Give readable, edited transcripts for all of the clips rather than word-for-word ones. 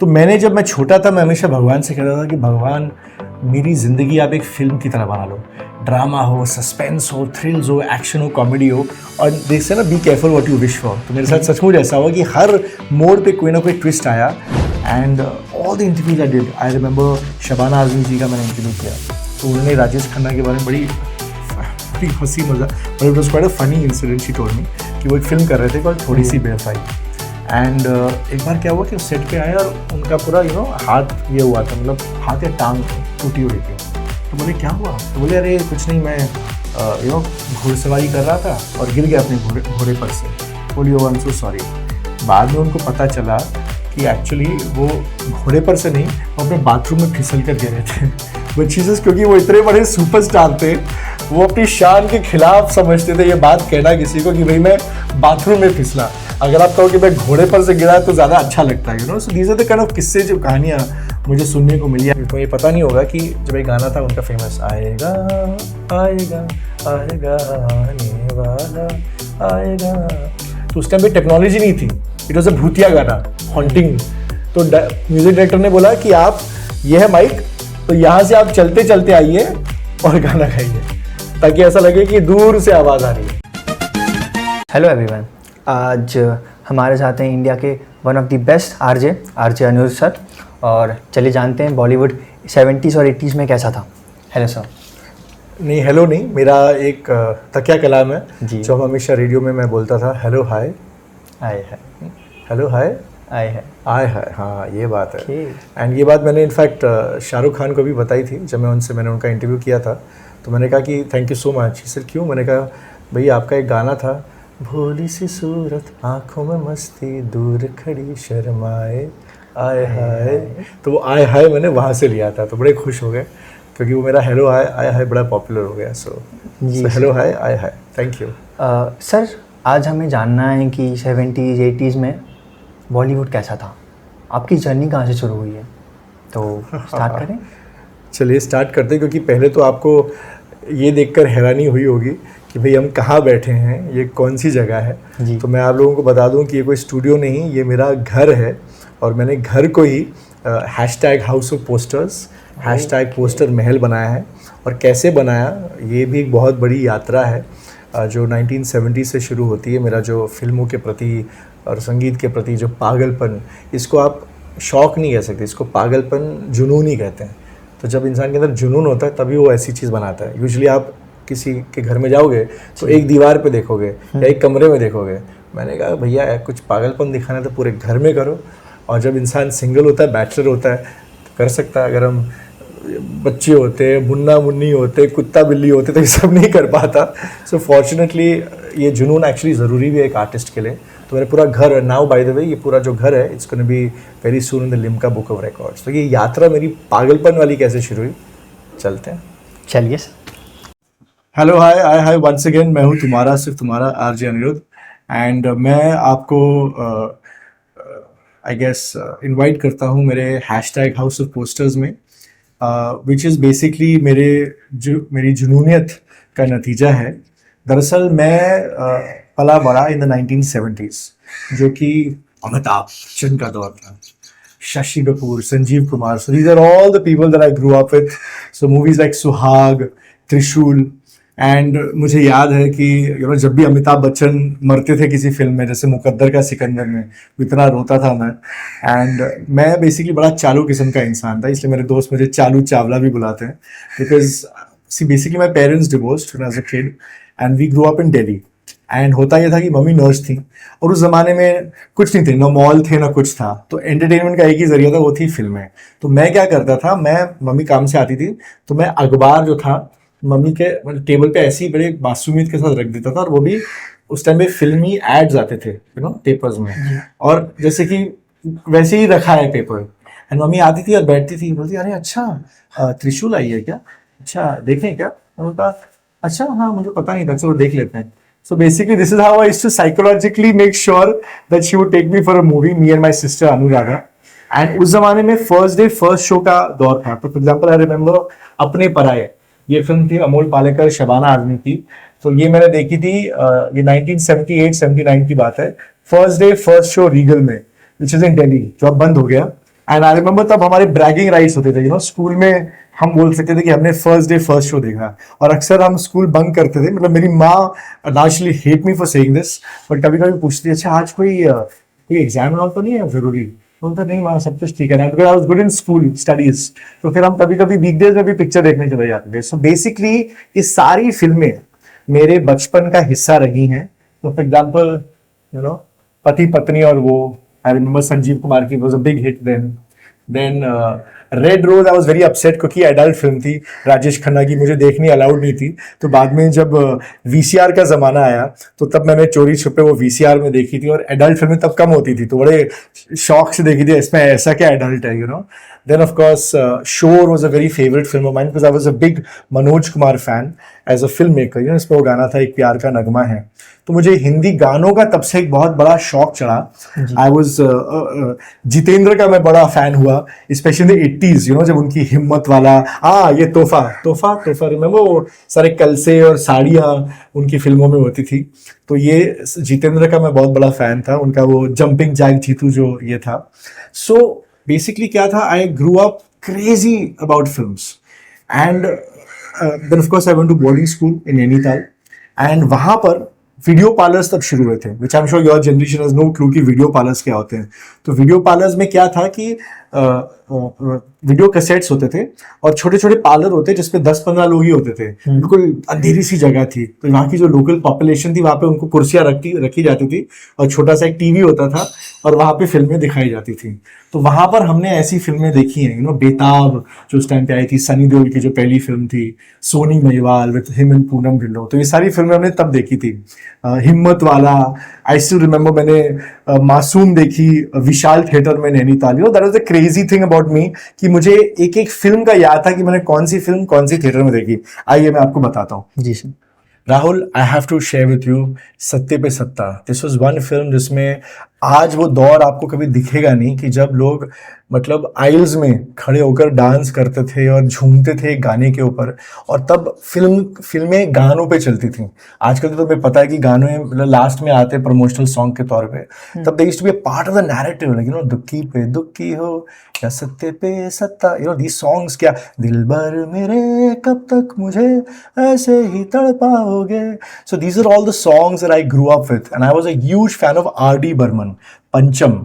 तो जब मैं छोटा था मैं हमेशा भगवान से कहता था कि भगवान मेरी ज़िंदगी आप एक फ़िल्म की तरह बना लो, ड्रामा हो, सस्पेंस हो, थ्रिल्स हो, एक्शन हो, कॉमेडी हो, और देखते ना be careful what you wish for. तो मेरे साथ सचमुच ऐसा हुआ कि हर मोड़ पे कोई ना कोई ट्विस्ट आया। And all the interviews I did, I remember Shabana Azmi ji का मैंने इंटरव्यू किया, तो उन्होंने राजेश खन्ना के बारे में बड़ी हंसी मजा, but it was quite a funny incident she told मी कि वो एक फिल्म कर रहे थे कॉल्ड थोड़ी सी बेवफाई। एंड एक बार क्या हुआ कि सेट पे आए और उनका पूरा हाथ ये हुआ था, मतलब हाथ या टांग टूटी हुई थी। तो बोले क्या हुआ? तो बोले अरे कुछ नहीं, मैं घुड़सवारी कर रहा था और गिर गया अपने घोड़े पर से। बोली ओ आई एम सो सॉरी। बाद में उनको पता चला कि एक्चुअली वो घोड़े पर से नहीं, वो अपने बाथरूम में फिसल कर गिरे थे। वो चीज़ें क्योंकि वो इतने बड़े सुपरस्टार थे, वो अपनी शान के खिलाफ समझते थे ये बात कहना किसी को कि भाई मैं बाथरूम में फिसला। अगर आप कहो कि मैं घोड़े पर से गिरा तो ज़्यादा अच्छा लगता है, so these are the kind of किस्से जो कहानियाँ मुझे सुनने को मिली है। तो ये पता नहीं होगा कि जब एक गाना था उनका फेमस, आएगा आएगा आएगा आने वाला आएगा, तो उस टाइम पे टेक्नोलॉजी नहीं थी, इट वॉज अ भूतिया गाना, हॉन्टिंग। तो म्यूजिक डायरेक्टर ने बोला कि आप ये है माइक, तो यहाँ से आप चलते चलते आइए और गाना गाइए, ताकि ऐसा लगे कि दूर से आवाज़ आ रही है। हेलो एवरीवन, आज हमारे साथ हैं इंडिया के one of the best RJ Anirudh sir, और चलिए जानते हैं बॉलीवुड 70s और 80s में कैसा था। Hello sir. नहीं, हेलो नहीं, मेरा एक तकिया कलाम है जी, जो हम हमेशा रेडियो में मैं बोलता था, हेलो हाय आए है, हेलो हाय आए है, आए है। हाँ, ये बात है। okay. एंड ये बात मैंने इनफैक्ट शाहरुख खान को भी बताई थी जब मैंने उनका इंटरव्यू किया था। तो मैंने कहा कि thank you so much. Sir क्यों? मैंने कहा भैया आपका एक गाना था, भोली सी सूरत आँखों में मस्ती दूर खड़ी शर्माए आए हाय। तो वो आए हाय मैंने वहाँ से लिया था, तो बड़े खुश हो गए क्योंकि वो मेरा हेलो हाय आए हाय बड़ा पॉपुलर हो गया। सो हेलो हाय आए हाय, थैंक यू। सर आज हमें जानना है कि 70s 80s में बॉलीवुड कैसा था, आपकी जर्नी कहाँ से शुरू हुई है, तो स्टार्ट करें। चलिए स्टार्ट करते हैं, क्योंकि पहले तो आपको ये देखकर हैरानी हुई होगी कि भाई हम कहाँ बैठे हैं, ये कौन सी जगह है जी। तो मैं आप लोगों को बता दूं कि ये कोई स्टूडियो नहीं, ये मेरा घर है, और मैंने घर को ही hashtag house of posters, hashtag poster Mahal बनाया है। और कैसे बनाया, ये भी एक बहुत बड़ी यात्रा है जो 1970 से शुरू होती है। मेरा जो फिल्मों के प्रति और संगीत के प्रति जो पागलपन, इसको आप शौक नहीं कह सकते, इसको पागलपन, जुनून ही कहते हैं। तो जब इंसान के अंदर जुनून होता है तभी वो ऐसी चीज़ बनाता है। यूजुअली आप किसी के घर में जाओगे तो एक दीवार पे देखोगे या एक कमरे में देखोगे। मैंने कहा भैया कुछ पागलपन दिखाना है तो पूरे घर में करो। और जब इंसान सिंगल होता है, बैचलर होता है, तो कर सकता है। अगर हम बच्चे होते, मुन्ना मुन्नी होते, कुत्ता बिल्ली होते, तो ये सब नहीं कर पाता। सो फॉर्चुनेटली ये जुनून एक्चुअली ज़रूरी भी है एक आर्टिस्ट के लिए। तो मेरा पूरा घर नाउ, बाय द वे, ये पूरा जो घर है it's gonna be very soon in the Limca book of records. तो ये यात्रा मेरी पागलपन वाली कैसे शुरू हुई, चलते हैं। चलिए। हेलो हाय आय हाय वंस अगेन, मैं हूँ तुम्हारा सिर्फ तुम्हारा आरजे अनिरुद्ध। एंड मैं आपको आई गेस इनवाइट करता हूँ मेरे हैशटैग हाउस ऑफ पोस्टर्स में, विच इज़ बेसिकली मेरी जुनूनियत का नतीजा है। दरअसल मैं पला बड़ा इन द 1970s, जो कि अमिताभ बच्चन का दौर था, Shashi Kapoor, Sanjeev Kumar. So these are all the people that I grew up with. So movies like Suhaag, Trishul. And मुझे याद है कि जब भी अमिताभ बच्चन मरते थे किसी फिल्म में, जैसे मुकद्दर का सिकंदर में, इतना रोता था मैं। एंड मैं बेसिकली बड़ा चालू किस्म का इंसान था, इसलिए मेरे दोस्त मुझे चालू चावला भी बुलाते हैं, because basically my parents divorced when I was a kid and we grew up in Delhi. And होता यह था कि मम्मी नर्स थी, और उस ज़माने में कुछ नहीं थे, ना मॉल थे ना कुछ था, तो एंटरटेनमेंट का एक ही जरिया था, वो थी फिल्में। तो मैं क्या करता था, मम्मी काम से आती थी तो मैं अखबार जो था मम्मी के टेबल पे ऐसे ही बड़े मासूमियत के साथ रख देता था, और वो भी उस टाइम पे फिल्मी एड्स आते थे पेपर्स में, और जैसे कि वैसे ही रखा है पेपर। एंड मम्मी आती थी और बैठती थी, बोलती अरे अच्छा त्रिशूल आई है क्या, अच्छा देखें क्या। बोलता अच्छा हाँ मुझे पता नहीं था, चलो देख लेते हैं। So basically this is how I used to psychologically make sure that she would take me for a movie, me and my sister Anuradha. And उस जमाने में फर्स्ट डे फर्स्ट शो का दौर था। तो फॉर एग्जाम्पल आई रिमेम्बर अपने पराये, ये film थी अमोल पालेकर शबाना आज़मी की। तो ये मैंने देखी थी, ये 1978-79 की बात है। First day first show Regal में, विच इज इन दिल्ली, जो अब बंद हो गया। एंड आई रिमेंबर तब हमारे ब्रैगिंग राइट्स होते थे, स्कूल में हम बोल सकते थे कि हमने फर्स्ट डे फर्स्ट शो देखा, और अक्सर हम स्कूल बंक करते थे। मतलब मेरी माँ lastly hate me for saying this, but कभी कभी पूछती है, अच्छा आज कोई एग्जाम और तो नहीं है जरूरी? बोलता नहीं माँ, सब कुछ ठीक है ना, because I was good in school studies. तो फिर हम कभी कभी वीकडेज में भी पिक्चर देखने चले जाते थे। सो बेसिकली ये सारी फिल्में मेरे बचपन का हिस्सा रही हैं। तो फॉर एग्जाम्पल पति पत्नी और वो, आई रिमेंबर संजीव कुमार की was a big hit then Red Rose I was very upset क्योंकि एडल्ट फिल्म थी राजेश खन्ना की, मुझे देखनी अलाउड नहीं थी। तो बाद में जब वीसीआर का जमाना आया तो तब मैंने चोरी छुपे वो वीसीआर में देखी थी, और एडल्ट फिल्में तब कम होती थी तो बड़े शौक से देखी थी, इसमें ऐसा क्या एडल्ट है। Then of course Shore was a very favorite film of mine because I was a big Manoj Kumar fan as a filmmaker. इसमें वो गाना था एक प्यार का नगमा है, तो मुझे हिंदी गानों का तब से एक बहुत बड़ा शौक चढ़ा। आई वॉज जितेंद्र का मैं बड़ा फैन हुआ, स्पेशली 80s, जब उनकी हिम्मत वाला ये तोहफा तोहफा तोहफा, रिमेंबर वो सारे कलसे और साड़ियाँ उनकी फिल्मों में होती थी। तो ये जितेंद्र का मैं बहुत बड़ा फैन था, उनका वो जंपिंग जैक जीतू जो ये था। सो बेसिकली क्या था, I grew up crazy about films, and then of course I went to boarding school in Nainital, and वहां पर वीडियो पार्लर्स तब शुरू हुए थे, which I am sure your generation has no clue कि वीडियो पार्लर्स क्या होते हैं। तो वीडियो पार्लर्स में क्या था कि वीडियो कैसेट्स होते थे और छोटे छोटे पार्लर होते जिसमें 10-15 लोग ही होते थे, बिल्कुल अंधेरी सी जगह थी। तो यहाँ की जो लोकल पॉपुलेशन थी वहाँ पे उनको कुर्सियाँ रखी जाती थी और छोटा सा एक टीवी होता था और वहाँ पे फिल्में दिखाई जाती थी। तो वहाँ पर हमने ऐसी फिल्में देखी हैं, बेताब जो उस टाइम पे आई थी, सनी देओल की जो पहली फिल्म थी, Sohni Mahiwal with him and Poonam Dhillon, तो ये सारी फिल्में हमने तब देखी थी। हिम्मत वाला, आई स्टिल रिमेंबर मैंने मासूम देखी विशाल थिएटर में Nainital. That was the crazy thing about me कि मुझे एक एक फिल्म का याद था कि मैंने कौन सी फिल्म कौन सी थिएटर में देखी। आइए मैं आपको बताता हूँ। जी sir. Rahul, I have to share with you Satte Pe सत्ता। दिस वाज वन फिल्म जिसमें आज वो दौर आपको कभी दिखेगा नहीं कि जब लोग मतलब आइल्स में खड़े होकर डांस करते थे और झूमते थे गाने के ऊपर, और तब फिल्में गानों पे चलती थी। आजकल तो तुम्हें पता है कि गाने मतलब लास्ट में आते प्रमोशनल सॉन्ग के तौर पे, तब they used to be a part of the narrative, दुखी पे दुखी हो या सत्ते पे सत्ता, दीज सॉन्ग्स, क्या दिलबर मेरे कब तक मुझे ऐसे ही तड़पाओगे। So these are all the songs that I grew up with, and I was a huge fan of R.D. Burman, Pancham,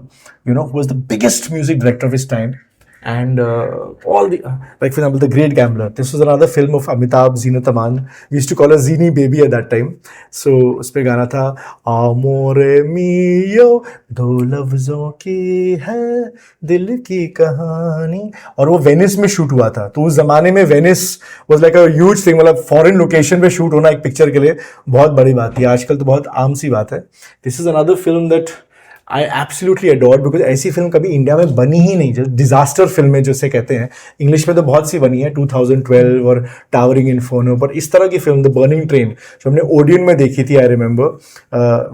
who was the biggest music director of his time, and all the like for example The Great Gambler. This was another film of Amitabh, Zeenat Aman. We used to call her Zeenie Baby at that time. So उसपे गाना था Amore mio, दो लफ्जों की है दिल की कहानी, और वो वेनिस में शूट हुआ था। तो उस जमाने में Venice was like a huge thing, मतलब फॉरेन लोकेशन पे शूट होना एक पिक्चर के लिए बहुत बड़ी बात थी। आजकल तो बहुत आम सी बात है। This is another film that I absolutely adore, because ऐसी फिल्म कभी इंडिया में बनी ही नहीं। जो डिजास्टर फिल्में जैसे कहते हैं, इंग्लिश में तो बहुत सी बनी है, 2012 और टावरिंग इन्फर्नो, पर इस तरह की फिल्म द बर्निंग ट्रेन जो हमने ओडियन में देखी थी, I remember,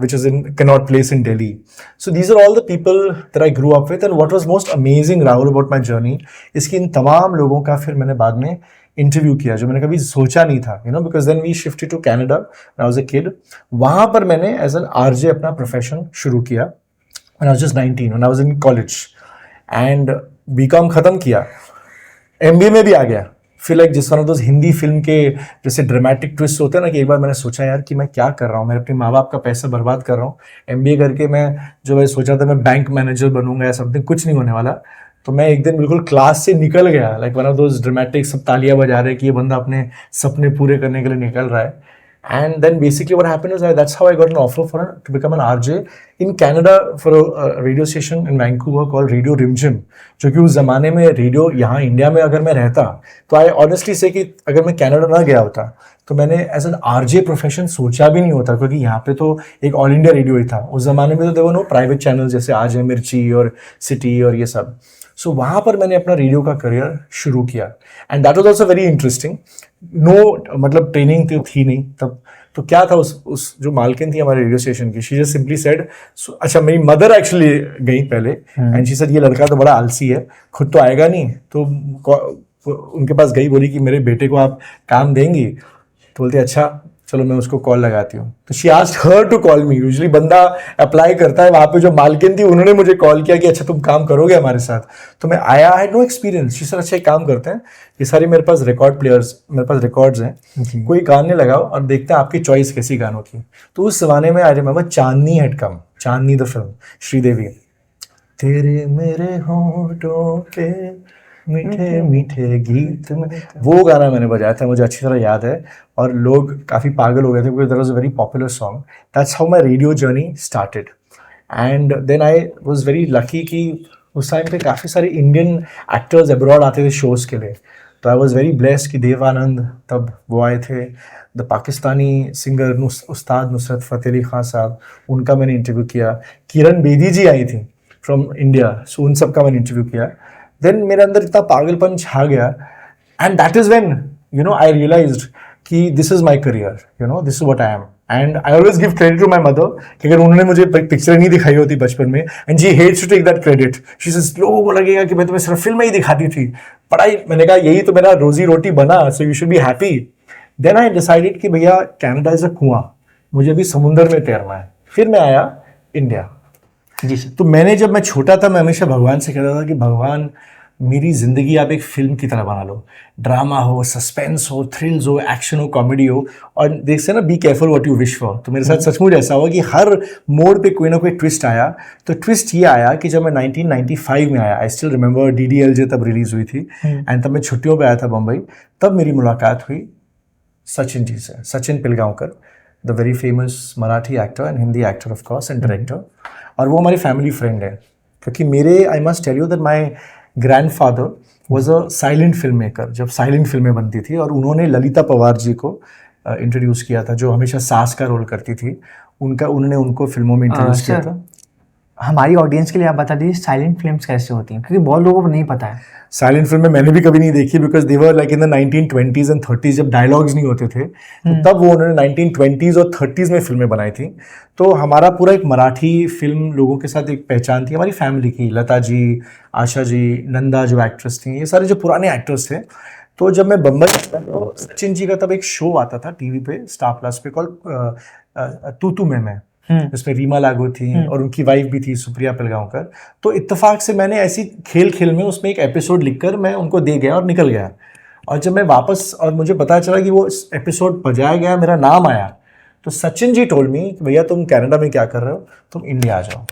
which is in Connaught Place in Delhi. So these are all the people that I grew up with, and what was most amazing Rahul about my journey इसकी इन तमाम लोगों का फिर मैंने बाद में इंटरव्यू किया जो मैंने कभी सोचा नहीं था, because then we shifted to Canada when I was a kid. वहाँ पर मैंने एज एन आरजे अपना प्रोफेशन शुरू किया when I was just 19, when I was in college, and BCom खत्म किया, MBA में भी आ गया। फिर लाइक जिस तरह हिंदी फिल्म के जैसे ड्रामेटिक ट्विस्ट होते हैं ना, कि एक बार मैंने सोचा यार कि मैं क्या कर रहा हूँ, मैं अपने माँ बाप का पैसा बर्बाद कर रहा हूँ। MBA करके मैं सोचा था मैं बैंक मैनेजर बनूंगा या समथिंग, कुछ नहीं होने वाला। तो मैं एक दिन बिल्कुल क्लास से निकल गया, like one of those dramatic, सब तालियां बजा रहे हैं कि ये बंदा अपने सपने पूरे करने के लिए निकल रहा है। And then basically what happened is that's how I got an offer to become an RJ in Canada for a radio station in Vancouver called Radio Rimjim, जो कि उस ज़माने में रेडियो यहाँ इंडिया में अगर मैं रहता तो I honestly say कि अगर मैं कनाडा ना गया होता तो मैंने एज एन RJ प्रोफेशन सोचा भी नहीं होता, क्योंकि यहाँ पे तो एक ऑल इंडिया रेडियो ही था। उस ज़माने में तो देवर नो प्राइवेट चैनल जैसे आज है मिर्ची और सिटी और ये सब। सो वहाँ पर मैंने अपना रेडियो का करियर शुरू किया, and that was also very interesting. No मतलब ट्रेनिंग तो थी नहीं तब। तो क्या था, उस जो मालकिन थी हमारे रेडियो स्टेशन की, शी जस्ट सिंपली सेड, अच्छा मेरी मदर एक्चुअली गई पहले, एंड शी सेड ये लड़का तो बड़ा आलसी है, खुद तो आएगा नहीं। तो उनके पास गई, बोली कि मेरे बेटे को आप काम देंगी? तो बोलते अच्छा चलो मैं उसको कॉल लगाती हूँ। तो she asked her to call me. Usually बंदा अप्लाई करता है, वहाँ पे जो मालकिन थी उन्होंने मुझे कॉल किया कि अच्छा तुम काम करोगे हमारे साथ। तो मैं आया, I had no experience. She sir अच्छा एक काम करते हैं, ये सारी मेरे पास मेरे पास रिकॉर्ड्स हैं, कोई गाने लगाओ और देखते हैं आपकी चॉइस कैसी गानों की। तो उस जमाने में I remember Chandni had come, Chandni the film, Sridevi. तेरे मेरे होठों पे मीठे मीठे गीत में, वो गाना मैंने बजाया था, मुझे अच्छी तरह याद है। और लोग काफ़ी पागल हो गए थे because that was a very popular song. That's how my radio journey started. And then I was very lucky कि उस टाइम पे काफ़ी सारे इंडियन एक्टर्स अब्रॉड आते थे शोज़ के लिए। तो आई वॉज वेरी ब्लेस्ड कि देव आनंद तब वो आए थे, द पाकिस्तानी सिंगर उस्ताद नुसरत फ़तेह अली खान साहब, उनका मैंने इंटरव्यू किया। किरण बेदी जी आई थी फ्रॉम इंडिया, सो उन सब का मैंने इंटरव्यू किया। देन मेरे अंदर इतना पागलपन छा गया, and that is when you know I realized कि this is my career, you know this is what I am. And I always give credit to my mother कि अगर उन्होंने मुझे पिक्चर नहीं दिखाई होती बचपन में, and she hates to take that credit, she says लोगों को लगेगा कि मैं तुम्हें सिर्फ फिल्म में ही दिखाती थी, पढ़ाई। मैंने कहा यही तो मेरा रोजी रोटी बना, so you should be happy. Then I decided कि भैया कनाडा इज अ कुआं, मुझे अभी समुंदर में तैरना है। फिर मैं आया इंडिया। जी सर। तो मैंने जब मैं छोटा था, मैं हमेशा भगवान से कहता था कि भगवान मेरी ज़िंदगी आप एक फिल्म की तरह बना लो, ड्रामा हो, सस्पेंस हो, थ्रिल्स हो, एक्शन हो, कॉमेडी हो, और देखते ना be careful what you wish for. तो मेरे साथ सचमुच ऐसा हुआ कि हर मोड़ पे कोई ना कोई ट्विस्ट आया। तो ट्विस्ट ये आया कि जब मैं 1995 में आया, आई स्टिल रिमेंबर DDLJ तब रिलीज़ हुई थी, एंड तब मैं छुट्टियों पर आया था बम्बई। तब मेरी मुलाकात हुई सचिन जी से, Sachin Pilgaonkar, the very famous Marathi actor and Hindi actor of course and director. और वो हमारी फैमिली फ्रेंड है, क्योंकि मेरे, I must tell you that my grandfather was a silent film maker जब साइलेंट फिल्में बनती थी, और उन्होंने ललिता पवार जी को इंट्रोड्यूस किया था, जो हमेशा सास का रोल करती थी। उन्होंने उनको फिल्मों में इंट्रोड्यूस किया था। हमारी ऑडियंस के लिए आप बता दीजिए साइलेंट फिल्म्स कैसे होती हैं, क्योंकि बहुत लोगों को नहीं पता है। साइलेंट फिल्में मैंने भी कभी नहीं देखी, because they were like in the 1920s and 30s, जब डायलॉग्स नहीं होते थे, तो तब वो उन्होंने 1920s और 30s में फिल्में बनाई थी। तो हमारा पूरा एक मराठी फिल्म लोगों के साथ एक पहचान थी हमारी फैमिली की। लता जी, आशा जी, नंदा जो एक्ट्रेस थी, ये सारे जो पुराने एक्टर्स थे। तो जब मैं बम्बई आता तो सचिन जी का तब एक शो आता था टीवी पे, स्टार प्लस पे, कॉल्ड तू तू मैं, जिसमें रीमा लागू थी और उनकी वाइफ भी थी सुप्रिया पिलगांवकर। तो इत्तेफाक से मैंने ऐसी खेल में उसमें एक एपिसोड लिखकर मैं उनको दे गया और निकल गया। और जब मैं वापस, और मुझे पता चला कि वो एपिसोड बजाया गया, मेरा नाम आया, तो सचिन जी टोल्ड मी कि भैया तुम कनाडा में क्या कर रहे हो, तुम इंडिया आ जाओ।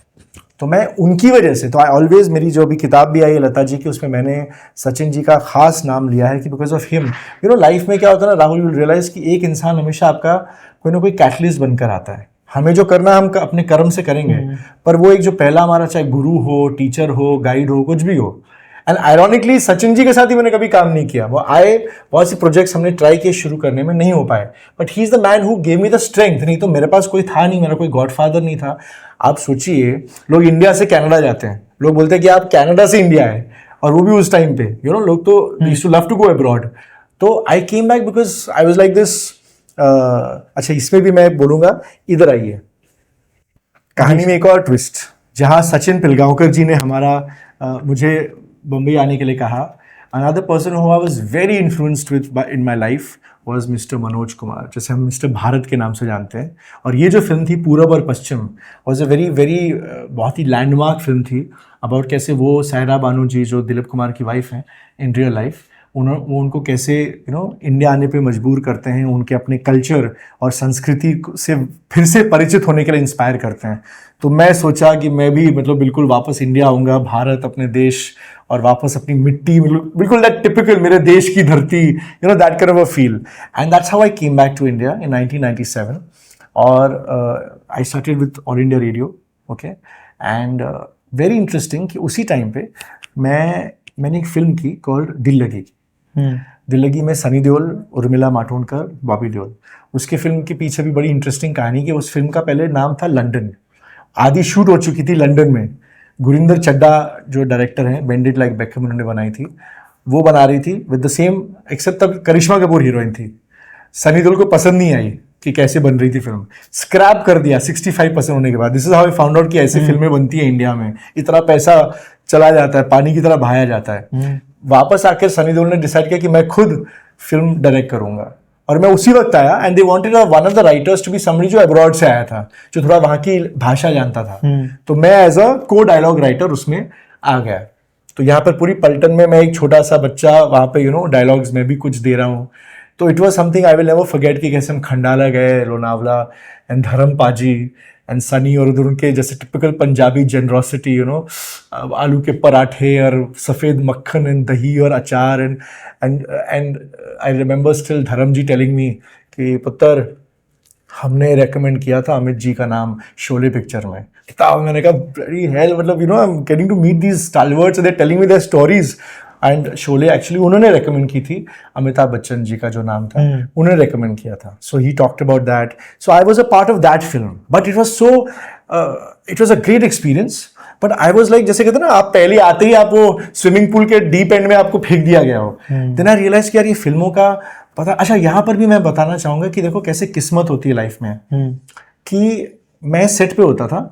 तो मैं उनकी वजह से, तो आई ऑलवेज, मेरी जो भी किताब भी आई है लता जी की, उसमें मैंने सचिन जी का खास नाम लिया है कि because of him, you know, life में क्या होता है ना राहुल, यू विल रियलाइज कि एक इंसान हमेशा आपका कोई ना कोई कैटलिस्ट बनकर आता है। हमें जो करना हम अपने कर्म से करेंगे, पर वो एक जो पहला हमारा, चाहे गुरु हो, टीचर हो, गाइड हो, कुछ भी हो। एंड आयरॉनिकली सचिन जी के साथ ही मैंने कभी काम नहीं किया। वो आए, बहुत सी प्रोजेक्ट्स हमने ट्राई किए शुरू करने में, नहीं हो पाए, but he is the man who gave me the strength. नहीं तो मेरे पास कोई था नहीं, मेरा कोई गॉडफादर नहीं था। आप सोचिए, लोग इंडिया से कनाडा जाते हैं, लोग बोलते हैं कि आप कनाडा से इंडिया है, और वो भी उस टाइम पे, यू नो, लोग तो used to love to go abroad. तो I came back because I was like this. अच्छा, इसमें भी मैं बोलूँगा, इधर आइए, कहानी में एक और ट्विस्ट, जहाँ सचिन पिलगांवकर जी ने मुझे बम्बई आने के लिए कहा। Another person who I was very influenced with in my life was mister Manoj Kumar, जैसे हम मिस्टर भारत के नाम से जानते हैं। और ये जो फिल्म थी पूरब और पश्चिम, वाज अ वेरी वेरी बहुत ही लैंडमार्क फिल्म थी, अबाउट कैसे वो सायरा बानू जी, जो दिलीप कुमार की वाइफ हैं इन रियल लाइफ, वो उनको कैसे इंडिया आने पे मजबूर करते हैं, उनके अपने कल्चर और संस्कृति से फिर से परिचित होने के लिए इंस्पायर करते हैं। तो मैं सोचा कि मैं भी बिल्कुल वापस इंडिया आऊँगा, भारत, अपने देश, और वापस अपनी मिट्टी, बिल्कुल दैट टिपिकल मेरे देश की धरती, that kind of a feel. And that's how I came back to India in 1997। और I started with All India Radio, okay. And very interesting कि उसी टाइम पे मैंने एक फिल्म की कॉल्ड दिल लगी। दिल लगी में सनी देओल, उर्मिला मातोंडकर, बॉबी देओल। उसके फिल्म के पीछे भी बड़ी इंटरेस्टिंग कहानी कि उस फिल्म का पहले नाम था लंदन, आधी शूट हो चुकी थी लंदन में। गुरिंदर चड्डा जो डायरेक्टर हैं, बेंड इट लाइक बेकहम उन्होंने बनाई थी, वो बना रही थी विद द सेम, एक्सेप्ट तब करिश्मा कपूर हीरोइन थी। सनी देओल को पसंद नहीं आई कि कैसे बन रही थी फिल्म, स्क्रैप कर दिया 65% होने के बाद। This is how I found out कि ऐसी फिल्में बनती है इंडिया में, इतना पैसा चला जाता है, पानी की तरह बहाया जाता है। वापस आकर सनी देओल ने डिसाइड किया कि मैं खुद फिल्म डायरेक्ट करूंगा, और मैं उसी वक्त आया and they wanted one of the writers to be somebody जो अब्रॉड से आया था, जो थोड़ा वहाँ की भाषा जानता था। तो मैं एज अ को डायलॉग राइटर उसमें आ गया। तो यहाँ पर पूरी पलटन में मैं एक छोटा सा बच्चा वहाँ पे डायलॉग्स में भी कुछ दे रहा हूँ। तो it was something I will never forget कि कैसे हम खंडाला गए, लोनावला एंड धर्म पाजी एंड सनी, और उधर उनके जैसे टिपिकल पंजाबी जनरोसिटी, आलू के पराठे और सफ़ेद मक्खन एंड दही और अचार एंड आई रिमेंबर स्टिल धर्म जी टेलिंग मी कि पुत्र हमने रेकमेंड किया था अमित जी का नाम शोले पिक्चर में। किताब मैंने कहा वेरी हेल, मतलब I am getting to meet these stalwarts, they telling me their stories. And Sholay actually उन्होंने रेकमेंड की थी, अमिताभ बच्चन जी का जो नाम था उन्होंने रेकमेंड किया था। So he talked about that, so I was a part of that film, but it was a great experience. But I was like, जैसे कहते हैं ना, आप पहले आते ही आप वो स्विमिंग पूल के डीप एंड में आपको फेंक दिया गया हो। देन आई रियलाइज कि यार ये फिल्मों का पता। अच्छा, यहाँ पर भी मैं बताना चाहूँगा कि देखो कैसे किस्मत होती है लाइफ में, कि मैं सेट पे होता था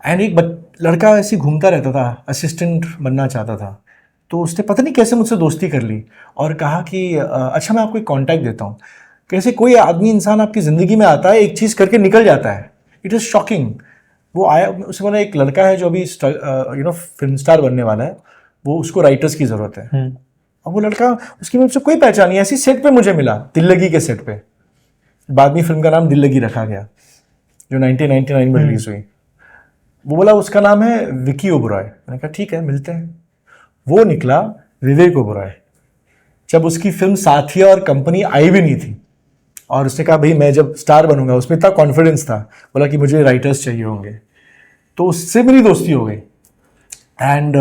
एंड एक लड़का ऐसे घूमता रहता था, असिस्टेंट बनना चाहता था। तो उसने पता नहीं कैसे मुझसे दोस्ती कर ली और कहा कि अच्छा मैं आपको एक कॉन्टैक्ट देता हूँ। कैसे कोई आदमी इंसान आपकी ज़िंदगी में आता है, एक चीज़ करके निकल जाता है। It is shocking. वो आया, उससे बोला एक लड़का है जो अभी फिल्म स्टार बनने वाला है, वो उसको राइटर्स की ज़रूरत है। और वो लड़का, उसकी मुझसे कोई पहचान नहीं, ऐसी सेट पे मुझे मिला, दिल लगी के सेट पे। बाद में फिल्म का नाम दिल लगी रखा गया, जो 1999 में रिलीज हुई। वो बोला उसका नाम है विकी ओबरॉय। मैंने कहा ठीक है, मिलते हैं। वो निकला विवेक ओबरॉय। जब उसकी फिल्म साथिया और कंपनी आई भी नहीं थी, और उसने कहा भाई मैं जब स्टार बनूंगा, उसमें इतना कॉन्फिडेंस था, बोला कि मुझे राइटर्स चाहिए होंगे। तो उससे मेरी दोस्ती हो गई। And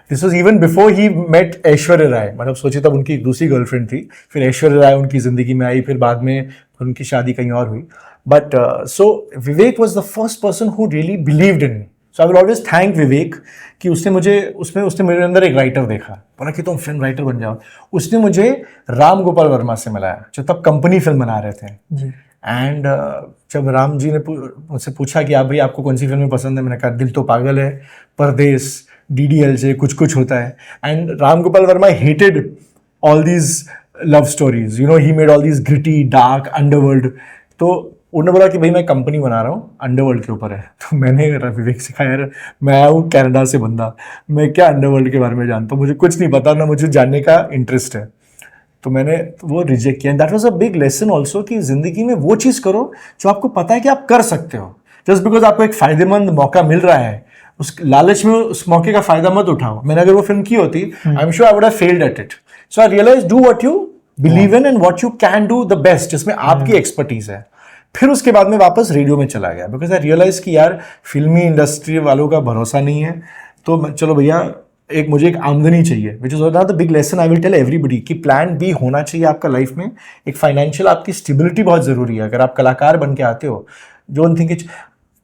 this was even before he met Aishwarya Rai. मतलब सोचिए, तब उनकी दूसरी गर्लफ्रेंड थी, फिर ऐश्वर्या राय उनकी ज़िंदगी में आई, फिर बाद में उनकी शादी कहीं और हुई। But so Vivek was the first person who really believed in me. So I will always thank Vivek कि उसने मेरे अंदर एक राइटर देखा, बोला कि तुम फिल्म राइटर बन जाओ। उसने मुझे राम गोपाल वर्मा से मिलाया, जो तब कंपनी फिल्म बना रहे थे। एंड जब राम जी ने मुझसे पूछा कि आप भाई आपको कौन सी फिल्में पसंद है, मैंने कहा दिल तो पागल है, परदेश, DDLJ, कुछ कुछ होता है। And Ram Gopal Verma hated all these love stories, he made all these gritty dark underworld. तो उन्होंने बोला कि भाई मैं कंपनी बना रहा हूँ, अंडरवर्ल्ड के ऊपर है। तो मैंने विवेक से कहा यार मैं आया हूँ कनाडा से बंदा, मैं क्या अंडरवर्ल्ड के बारे में जानता हूँ, मुझे कुछ नहीं पता, ना मुझे जानने का इंटरेस्ट है। तो मैंने वो रिजेक्ट किया। That was a big lesson also, कि जिंदगी में वो चीज़ करो जो आपको पता है कि आप कर सकते हो। जस्ट बिकॉज आपको एक फायदेमंद मौका मिल रहा है, उस लालच में उस मौके का फायदा मत उठाओ। मैंने अगर वो फिल्म की होती, I am sure I would have failed at it. So I realise do what you believe in and what you can do the best, जिसमें आपकी एक्सपर्टीज है। फिर उसके बाद में वापस रेडियो में चला गया, बिकॉज आई रियलाइज कि यार फिल्मी इंडस्ट्री वालों का भरोसा नहीं है। तो चलो भैया, मुझे एक आमदनी चाहिए, which is the big lesson I will tell everybody, कि प्लान बी होना चाहिए आपका लाइफ में। एक फाइनेंशियल आपकी स्टेबिलिटी बहुत ज़रूरी है अगर आप कलाकार बन के आते हो। डोंट थिंक इट,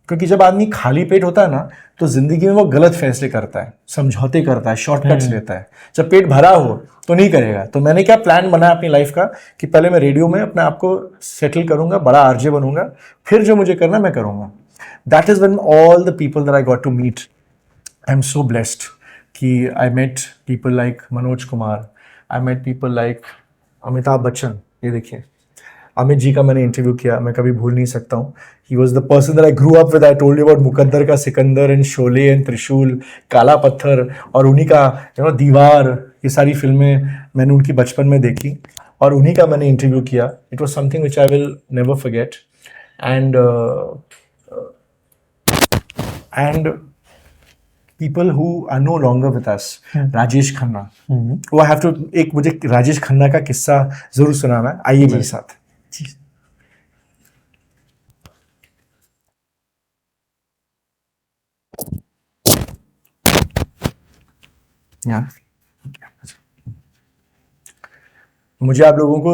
क्योंकि जब आदमी खाली पेट होता है ना, तो जिंदगी में वो गलत फैसले करता है, समझौते करता है, शॉर्टकट्स लेता है। जब पेट भरा हो तो नहीं करेगा। तो मैंने क्या प्लान बनाया अपनी लाइफ का, कि पहले मैं रेडियो में अपने आप को सेटल करूंगा, बड़ा आरजे बनूंगा, फिर जो मुझे करना मैं करूंगा। That is when all the people that I got to meet, I am so blessed कि I met people like Manoj Kumar, I met people like Amitabh Bachchan. ये देखिए, अमित जी का मैंने इंटरव्यू किया, मैं कभी भूल नहीं सकता हूँ। He was the person that I grew up with. I told you about Muqaddar Ka Sikandar and Sholay and त्रिशूल, काला पत्थर, और उन्हीं का दीवार, ये सारी फिल्में मैंने उनकी बचपन में देखी और उन्हीं का मैंने इंटरव्यू किया। It was something which I will never forget. And people who are no longer with us, Rajesh Khanna. वो I have to, एक मुझे राजेश खन्ना का किस्सा जरूर सुनाना है, आइए मेरे साथ। मुझे आप लोगों को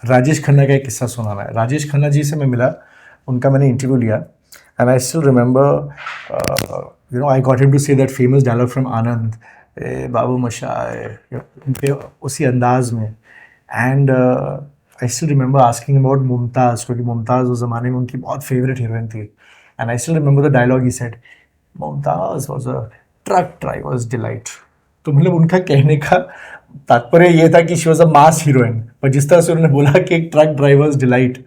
राजेश खन्ना का एक किस्सा सुनाना है। राजेश खन्ना जी से मैं मिला, उनका मैंने इंटरव्यू लिया, and I still remember I got him to say that famous dialogue from Anand, बाबू मशाए, उनके उसी अंदाज में। And I still remember asking about Mumtaz, क्योंकि मुमताज़ उस ज़माने में उनकी बहुत फेवरेट हीरोइन थी। And I still remember the dialogue he said, Mumtaz was a truck driver's delight. तो मतलब उनका कहने का तात्पर्य ये था कि she was a mass heroine, पर जिस तरह से उन्होंने बोला कि एक truck drivers delight,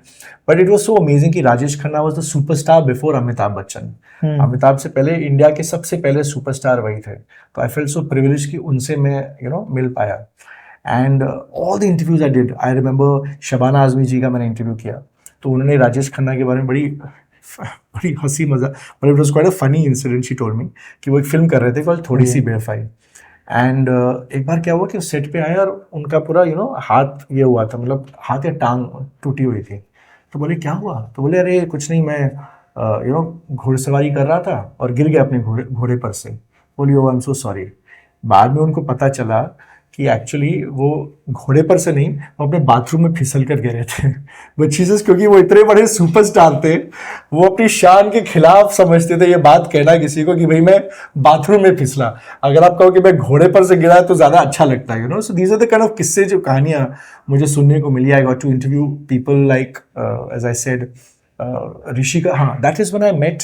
but it was so amazing कि Rajesh Khanna was the superstar before Amitabh Bachchan. Amitabh से पहले इंडिया के सबसे पहले सुपरस्टार वही थे। तो आई फील सो प्रिविलेज कि उनसे मैं मिल पाया। And all the interviews I did, I remember Shabana Azmi ji का मैंने इंटरव्यू किया, तो उन्होंने राजेश खन्ना के बारे में बड़ी हंसी मजा, but it was quite a funny incident she told मी कि वो एक फिल्म कर रहे थे कल थोड़ी सी बेवफाई। एंड एक बार क्या हुआ कि सेट पे आए और उनका पूरा हाथ ये हुआ था, मतलब हाथ या टांग टूटी हुई थी। तो बोले क्या हुआ? तो बोले अरे कुछ नहीं, मैं घुड़सवारी कर रहा था और गिर गया अपने घोड़े पर से। बोली ओ आई एम सो सॉरी। बाद में उनको पता चला कि एक्चुअली वो घोड़े पर से नहीं, वो अपने बाथरूम में फिसल कर गिरे थे। बट जीसस, क्योंकि वो इतने बड़े सुपरस्टार थे, वो अपनी शान के खिलाफ समझते थे ये बात कहना किसी को कि भाई मैं बाथरूम में फिसला। अगर आप कहो कि मैं घोड़े पर से गिरा तो ज्यादा अच्छा लगता है, so these are the kind of किस्से जो कहानियां मुझे सुनने को मिली। I got to interview people like as I said Rishi का, हाँ, that is when I met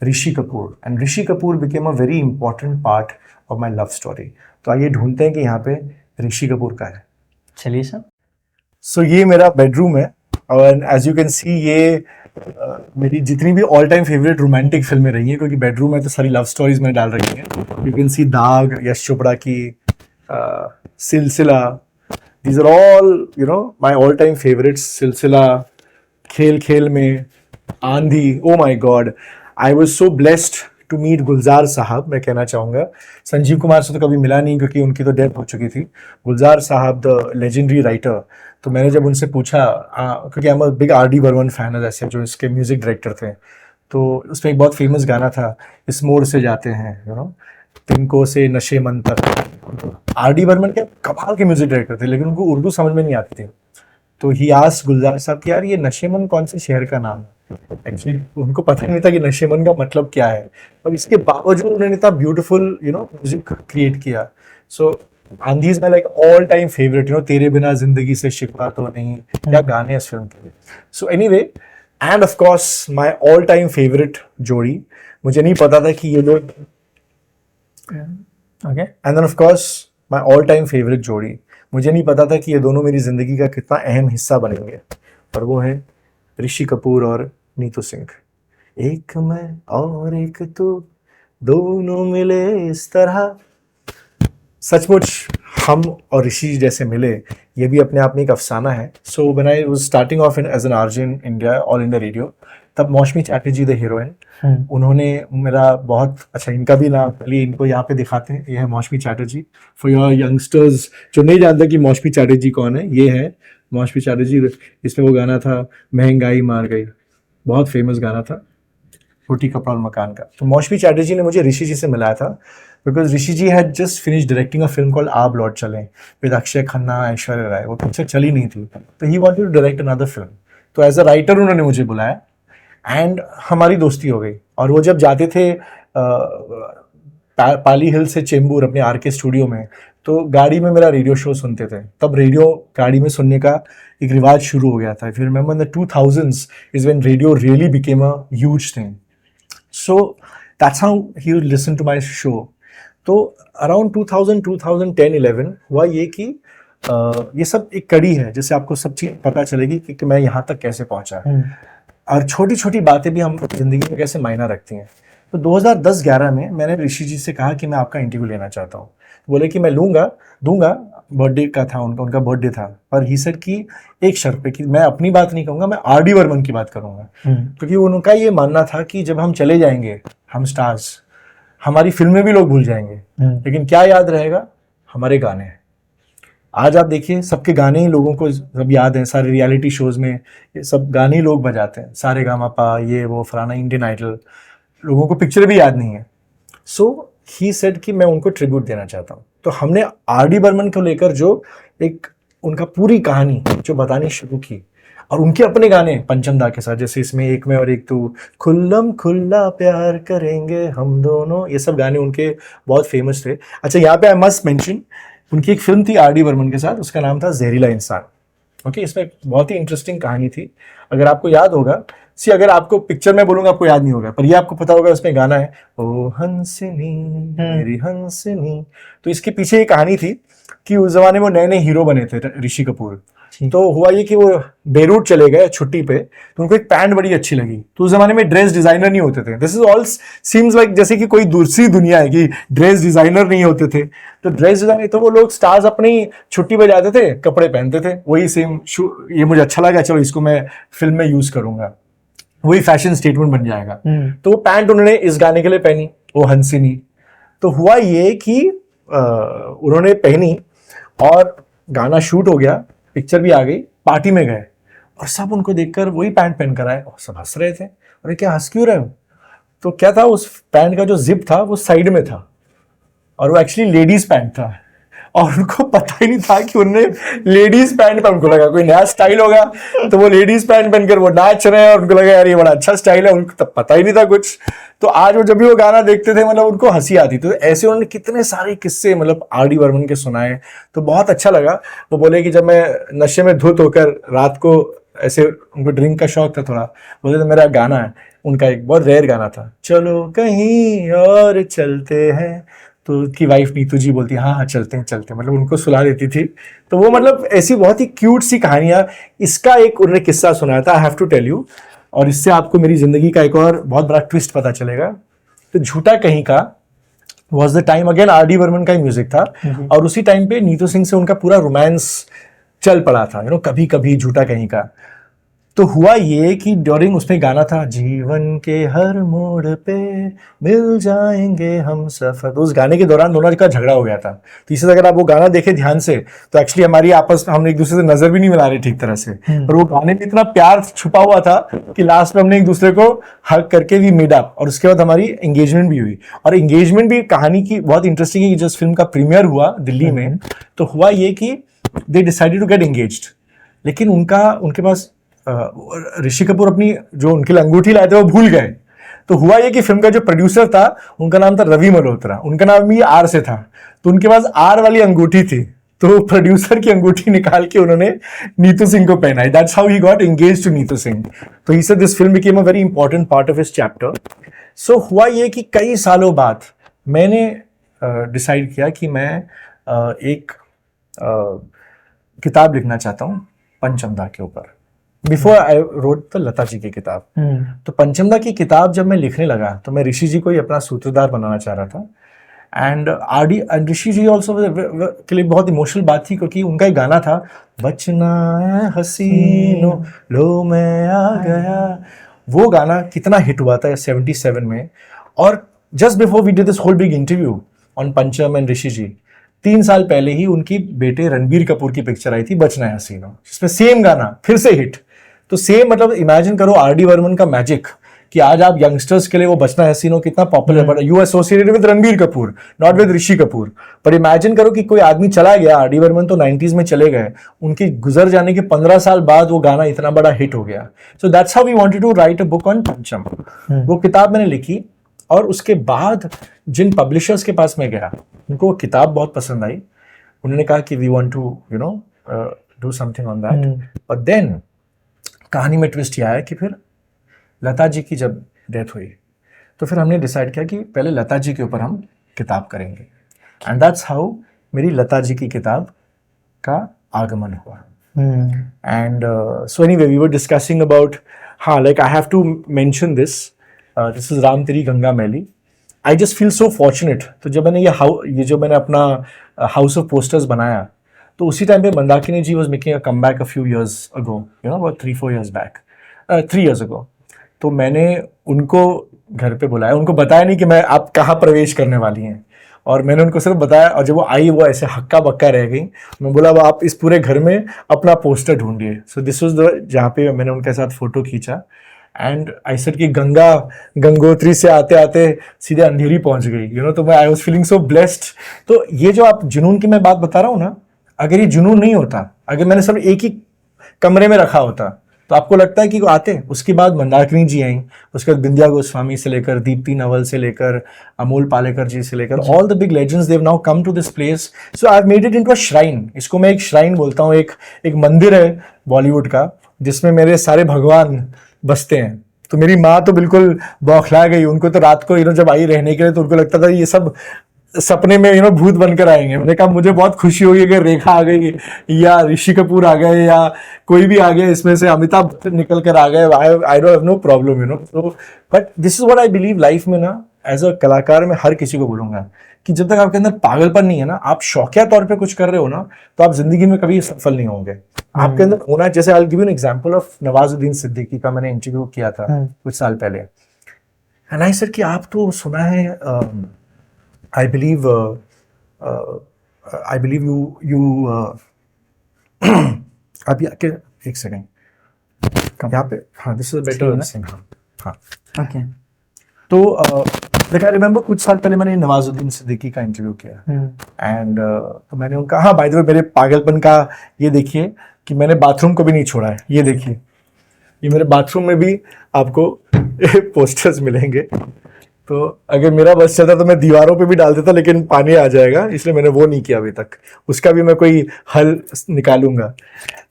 Rishi Kapoor, and Rishi Kapoor became a very important part of my love story. तो आइए ढूंढते हैं कि यहाँ पे ऋषि कपूर का है। चलिए सर। सो ये मेरा बेडरूम है, और एज यू कैन सी ये मेरी जितनी भी ऑल टाइम फेवरेट रोमांटिक फिल्में रही हैं, क्योंकि बेडरूम में तो सारी लव स्टोरीज मैंने डाल रखी हैं। यू कैन सी दाग, यश चोपड़ा की Silsila, these are all my all time favourites. Silsila, Khel Khel Mein, Aandhi, oh my god, I was so blessed to meet Gulzar Sahab. मैं कहना चाहूँगा संजीव कुमार से तो कभी मिला नहीं क्योंकि उनकी तो डेथ हो चुकी थी। गुलजार साहब द लेजेंडरी राइटर, तो मैंने जब उनसे पूछा, क्योंकि I am a big R.D. Burman fan है, ऐसे जो इसके म्यूजिक डायरेक्टर थे, तो उसमें एक बहुत फेमस गाना था, इस मोड़ से जाते हैं तिनको से नशे मन तक। R.D. बर्मन के कमाल के म्यूजिक डायरेक्टर थे, लेकिन उनको उर्दू समझ में नहीं आती थी। तो ही आस्क्ड गुलजार साहब कि यार ये नशेमन कौन से शहर का नाम है? एक्चुअली उनको पता नहीं था कि नशेमन का मतलब क्या है, और इसके बावजूद उन्होंने इतना ब्यूटीफुल म्यूजिक क्रिएट किया। सो आंधी is my like all time favourite, तेरे बिना जिंदगी से शिकवा तो नहीं, क्या गाने हैं इस फिल्म के। So anyway, and of course my all time favourite जोड़ी, मुझे नहीं पता था कि ये लोग, okay, and then of course my all time favourite जोड़ी, मुझे नहीं पता था कि ये दोनों मेरी जिंदगी का कितना अहम हिस्सा बनेंगे, और वो है ऋषि कपूर और नीतू सिंह। एक मैं और एक तू, दोनों मिले इस तरह। सचमुच हम और ऋषि जी जैसे मिले, ये भी अपने आप में एक अफसाना है। So when I was starting off as an RJ in India, All India Radio, तब मौसमी चैटर्जी द हीरोइन, उन्होंने मेरा बहुत अच्छा, इनका भी नाम चलिए इनको यहाँ पे दिखाते हैं। ये है मौसमी चैटर्जी। फॉर योर यंगस्टर्स जो नहीं जानते कि मौसमी चैटर्जी कौन है, ये है मौसमी चैटर्जी। इसमें वो गाना था महंगाई मार गई, बहुत फेमस गाना था, रोटी कपड़ा और मकान का। तो मौसमी चैटर्जी ने मुझे ऋषि जी से मिलाया था, because Rishi ji had just finish directing a film called Aap Laut Chalen with Akshaye Khanna, Aishwarya Rai. वो पिक्चर चली नहीं थी, तो he wanted to direct another film. तो एज अ राइटर उन्होंने मुझे बुलाया, एंड हमारी दोस्ती हो गई। और वो जब जाते थे पाली हिल से चेंबूर अपने आर के स्टूडियो में, तो गाड़ी में मेरा रेडियो शो सुनते थे। तब रेडियो गाड़ी में सुनने का एक रिवाज शुरू हो गया था। If you remember in the 2000s is when radio really became a huge thing. So that's how he would listen to my show. तो अराउंड 2000, 2010, 11 हुआ ये कि ये सब एक कड़ी है जिससे आपको सब चीज़ पता चलेगी कि मैं यहाँ तक कैसे पहुँचा। और छोटी छोटी बातें भी हम जिंदगी में कैसे मायना रखती हैं। तो 2010-11 में मैंने ऋषि जी से कहा कि मैं आपका इंटरव्यू लेना चाहता हूँ। बोले कि मैं दूंगा। बर्थडे का था उनका बर्थडे था, पर ही सेड कि एक शर्त पे कि मैं अपनी बात नहीं कहूँगा, मैं R.D. बर्मन की बात करूँगा। क्योंकि उनका ये मानना था कि जब हम चले जाएंगे, हम स्टार्स, हमारी फिल्में भी लोग भूल जाएंगे, लेकिन क्या याद रहेगा? हमारे गाने। आज आप देखिए सबके गाने ही लोगों को सब याद हैं, सारे रियलिटी शोज में ये सब गाने ही लोग बजाते हैं, सारे गामापा, ये वो फलाना, इंडियन आइडल, लोगों को पिक्चर भी याद नहीं है। सो ही सेड कि मैं उनको ट्रिब्यूट देना चाहता हूँ। तो हमने R.D. बर्मन को लेकर जो एक उनका पूरी कहानी जो बतानी शुरू की, और उनके अपने गाने पंचम दा के साथ, जैसे इसमें एक मैं और एक तू, खुल्लम खुल्ला प्यार करेंगे हम दोनों, ये सब गाने उनके बहुत फेमस थे। अच्छा, यहाँ पे आई मस्ट मेंशन, उनकी एक फिल्म थी R.D. बर्मन के साथ, उसका नाम था जहरीला इंसान। ओके, इसमें बहुत ही इंटरेस्टिंग कहानी थी। अगर आपको याद होगा सी अगर आपको पिक्चर में बोलूंगा आपको याद नहीं होगा, पर ये आपको पता होगा उसमें गाना है ओ हंसनी मेरी हंसनी। तो इसके पीछे एक कहानी थी कि उस जमाने में नए नए हीरो बने थे ऋषि कपूर। तो हुआ ये कि वो बेरूट चले गए छुट्टी पे, तो उनको एक पैंट बड़ी अच्छी लगी। तो उस जमाने में ड्रेस डिजाइनर नहीं होते थे। This is all seems like जैसे कि कोई दूसरी दुनिया है कि ड्रेस डिजाइनर नहीं होते थे। तो ड्रेस डिजाइनर, तो वो लोग स्टार्स अपनी छुट्टी पे जाते थे, कपड़े पहनते थे वही सेम। ये मुझे अच्छा लगा, चलो इसको मैं फिल्म में यूज करूंगा, वही फैशन स्टेटमेंट बन जाएगा। तो वो पैंट उन्होंने इस गाने के लिए पहनी, वो हंसिनी। तो हुआ ये कि उन्होंने पहनी और गाना शूट हो गया, पिक्चर भी आ गई, पार्टी में गए और सब उनको देखकर वही पैंट पहन कर आए और सब हंस रहे थे। अरे क्या हंस क्यों रहे हो? तो क्या था, उस पैंट का जो जिप था वो साइड में था और वो एक्चुअली लेडीज पैंट था और उनको पता ही नहीं था कि उन्होंने लेडीज पैंट पर, उनको लगा कोई नया स्टाइल होगा तो वो लेडीज पैंट पहनकर वो नाच रहे हैं और उनको लगा यार ये बड़ा अच्छा स्टाइल है। उनको तब पता ही नहीं था कुछ। तो आज वो जब भी वो गाना देखते थे मतलब उनको हंसी आती। तो ऐसे उन्होंने कितने सारे किस्से मतलब R.D. बर्मन के सुनाए, तो बहुत अच्छा लगा। वो बोले कि जब मैं नशे में धुत होकर रात को ऐसे, उनको ड्रिंक का शौक था थोड़ा, बोले तो मेरा गाना है उनका एक बहुत रेयर गाना था, चलो कहीं और चलते हैं। तो उसकी वाइफ नीतू जी बोलती हाँ हाँ चलते हैं चलते हैं, मतलब उनको सुला देती थी। तो वो मतलब ऐसी बहुत ही क्यूट सी कहानियां। इसका एक उन्होंने किस्सा सुनाया था, I have to tell you, और इससे आपको मेरी जिंदगी का एक और बहुत बड़ा ट्विस्ट पता चलेगा। तो Jhootha Kahin Ka was the time, again R.D. Burman का ही म्यूजिक था और उसी टाइम पे नीतू सिंह से उनका पूरा रोमांस चल पड़ा था, कभी कभी झूठा कहीं का। तो हुआ ये कि ड्यूरिंग उसमें गाना था जीवन के हर मोड़ पे मिल जाएंगे हम सफर, तो उस गाने के दौरान दोनों का झगड़ा हो गया था। तो इसी अगर आप वो गाना देखें ध्यान से तो एक्चुअली हमारी आपस में हम एक दूसरे से नजर भी नहीं मिला रहे ठीक तरह से, पर वो गाने में इतना प्यार छुपा हुआ था कि लास्ट में हमने एक दूसरे को हग करके भी मेड अप और उसके बाद हमारी एंगेजमेंट भी हुई। और एंगेजमेंट भी कहानी की बहुत इंटरेस्टिंग है कि जब फिल्म का प्रीमियर हुआ दिल्ली में तो हुआ ये कि they decided to get engaged, लेकिन उनके पास ऋषि कपूर अपनी जो उनके लिए अंगूठी लाए थे वो भूल गए। तो हुआ ये कि फिल्म का जो प्रोड्यूसर था उनका नाम था रवि मल्होत्रा, उनका नाम भी R से था, तो उनके पास R वाली अंगूठी थी। तो प्रोड्यूसर की अंगूठी निकाल के उन्होंने नीतू सिंह को पहनाई। That's how he got engaged to Neetu Singh. तो he said this film became a very important part of his chapter. सो हुआ ये कि कई सालों बाद मैंने डिसाइड किया कि मैं एक किताब लिखना चाहता हूँ पंचमदा के ऊपर। बिफोर आई रोट द लता जी की किताब। तो पंचमदा की किताब जब मैं लिखने लगा तो मैं ऋषि जी को ही अपना सूत्रधार बनाना चाह रहा था। एंड ऋषि जी ऑल्सो के लिए बहुत इमोशनल बात थी क्योंकि उनका एक गाना था बचना है हसीनो लो मैं आ गया। वो गाना कितना हिट हुआ था 77 में। और just before we did this whole big interview on Pancham and Rishi ji, 3 साल पहले ही उनकी बेटे रणबीर कपूर की पिक्चर आई थी बचना है हसीनो, जिसमें सेम गाना फिर से हिट। तो सेम मतलब इमेजिन करो R.D. बर्मन का मैजिक कि आज आप यंगस्टर्स के लिए वो बचना है हसीनो कितना popular, but you associated with Ranbir Kapoor not with Rishi Kapoor. पर इमेजिन करो कि कोई आदमी चला गया, R.D. बर्मन तो 90s में चले गए, उनके गुजर जाने के 15 साल बाद वो गाना इतना बड़ा हिट हो गया। So that's how we wanted to write a book on Pancham. वो किताब मैंने लिखी और उसके बाद जिन पब्लिशर्स के पास मैं गया उनको वो किताब बहुत पसंद आई। उन्होंने कहा कि we want to do something on that. But then कहानी में ट्विस्ट यह आया कि फिर लता जी की जब डेथ हुई तो फिर हमने डिसाइड किया कि पहले लता जी के ऊपर हम किताब करेंगे। एंड दैट्स हाउ मेरी लता जी की किताब का आगमन हुआ। And so anyway we were discussing about, हाँ like I have to mention this is Ram Teri Ganga Maili. I just feel so fortunate. तो जब मैंने ये जो मैंने अपना हाउस ऑफ पोस्टर्स बनाया तो उसी टाइम पे Mandakini ji was making a comeback a few years ago, about 3-4 years back, 3 years ago। तो मैंने उनको घर पे बुलाया, उनको बताया नहीं कि मैं आप कहाँ प्रवेश करने वाली हैं, और मैंने उनको सिर्फ बताया। और जब वो आई वो ऐसे हक्का बक्का रह गई। मैं बोला अब आप इस पूरे घर में अपना पोस्टर ढूंढिए। सो दिस वाज द जहाँ पे मैंने उनके साथ फोटो खींचा। एंड आई सेड कि गंगोत्री से आते आते सीधे अंधेरी पहुंच गई, तो मैं I was feeling so blessed. तो ये जो आप जुनून की मैं बात बता रहा हूँ ना, अगर ये जुनून नहीं होता, अगर मैंने सब एक ही कमरे में रखा होता तो आपको लगता है कि वो आते। उसके बाद मंदाकिनी जी आई, उसके बाद बिंदिया गोस्वामी से लेकर दीप्ति नवल से लेकर अमोल पालेकर जी से लेकर all the big legends they have now come to this place. So I have made it into a shrine. इसको मैं एक श्राइन बोलता हूँ, एक मंदिर है बॉलीवुड का जिसमें मेरे सारे भगवान बसते हैं। तो मेरी माँ तो बिल्कुल बौखला गई, उनको तो रात को जब आई रहने के लिए तो उनको लगता था ये सब सपने में भूत बनकर आएंगे। मैंने कहा मुझे बहुत खुशी हुई अगर रेखा आ गई या ऋषि कपूर आ गए या कोई भी आ गया, इसमें से अमिताभ बच्चन निकल कर आ गए, I don't have no problem तो but this is what I believe life में ना, एज अ कलाकार मैं हर किसी को बोलूंगा कि जब तक आपके अंदर पागलपन नहीं है ना, आप शौकिया तौर पे कुछ कर रहे हो ना, तो आप जिंदगी में कभी सफल नहीं होंगे। आपके अंदर होना, जैसे I will give you an example of Nawazuddin Siddiqui का मैंने इंटरव्यू किया था कुछ साल पहले, एंड आई सेड कि आप तो सुना है I believe you अभी आके एक सेकेंड यहाँ पे, हाँ दिस इज बेटर हाँ ओके। तो आई रिमेम्बर कुछ साल पहले मैंने नवाजुद्दीन सिद्दीकी का इंटरव्यू किया एंड तो मैंने उनका, हाँ बाय द वे मेरे पागलपन का ये देखिए कि मैंने बाथरूम को भी नहीं छोड़ा है, ये देखिए ये मेरे बाथरूम में भी आपको पोस्टर्स मिलेंगे। तो अगर मेरा बस चलता तो मैं दीवारों पे भी डाल देता, लेकिन पानी आ जाएगा, इसलिए मैंने वो नहीं किया अभी तक, उसका भी मैं कोई हल निकालूंगा।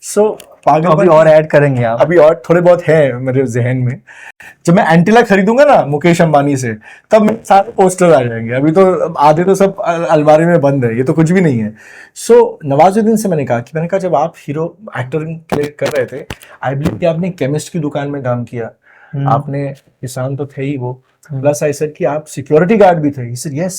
सो अभी और ऐड करेंगे आप? अभी और थोड़े बहुत हैं मेरे जहन में। जब मैं एंटीला खरीदूंगा ना मुकेश अंबानी से, तब मेरे सारे पोस्टर आ जाएंगे। अभी तो आधे तो सब अलमारी में बंद है, ये तो कुछ भी नहीं है। सो नवाजुद्दीन से मैंने कहा जब आप हीरो एक्टरिंग कर रहे थे, आई बिलीव कि आपने केमिस्ट की दुकान में काम किया, आपने किसान तो थे ही वो, प्लस आई सेड कि आप सिक्योरिटी गार्ड भी थे। He said yes.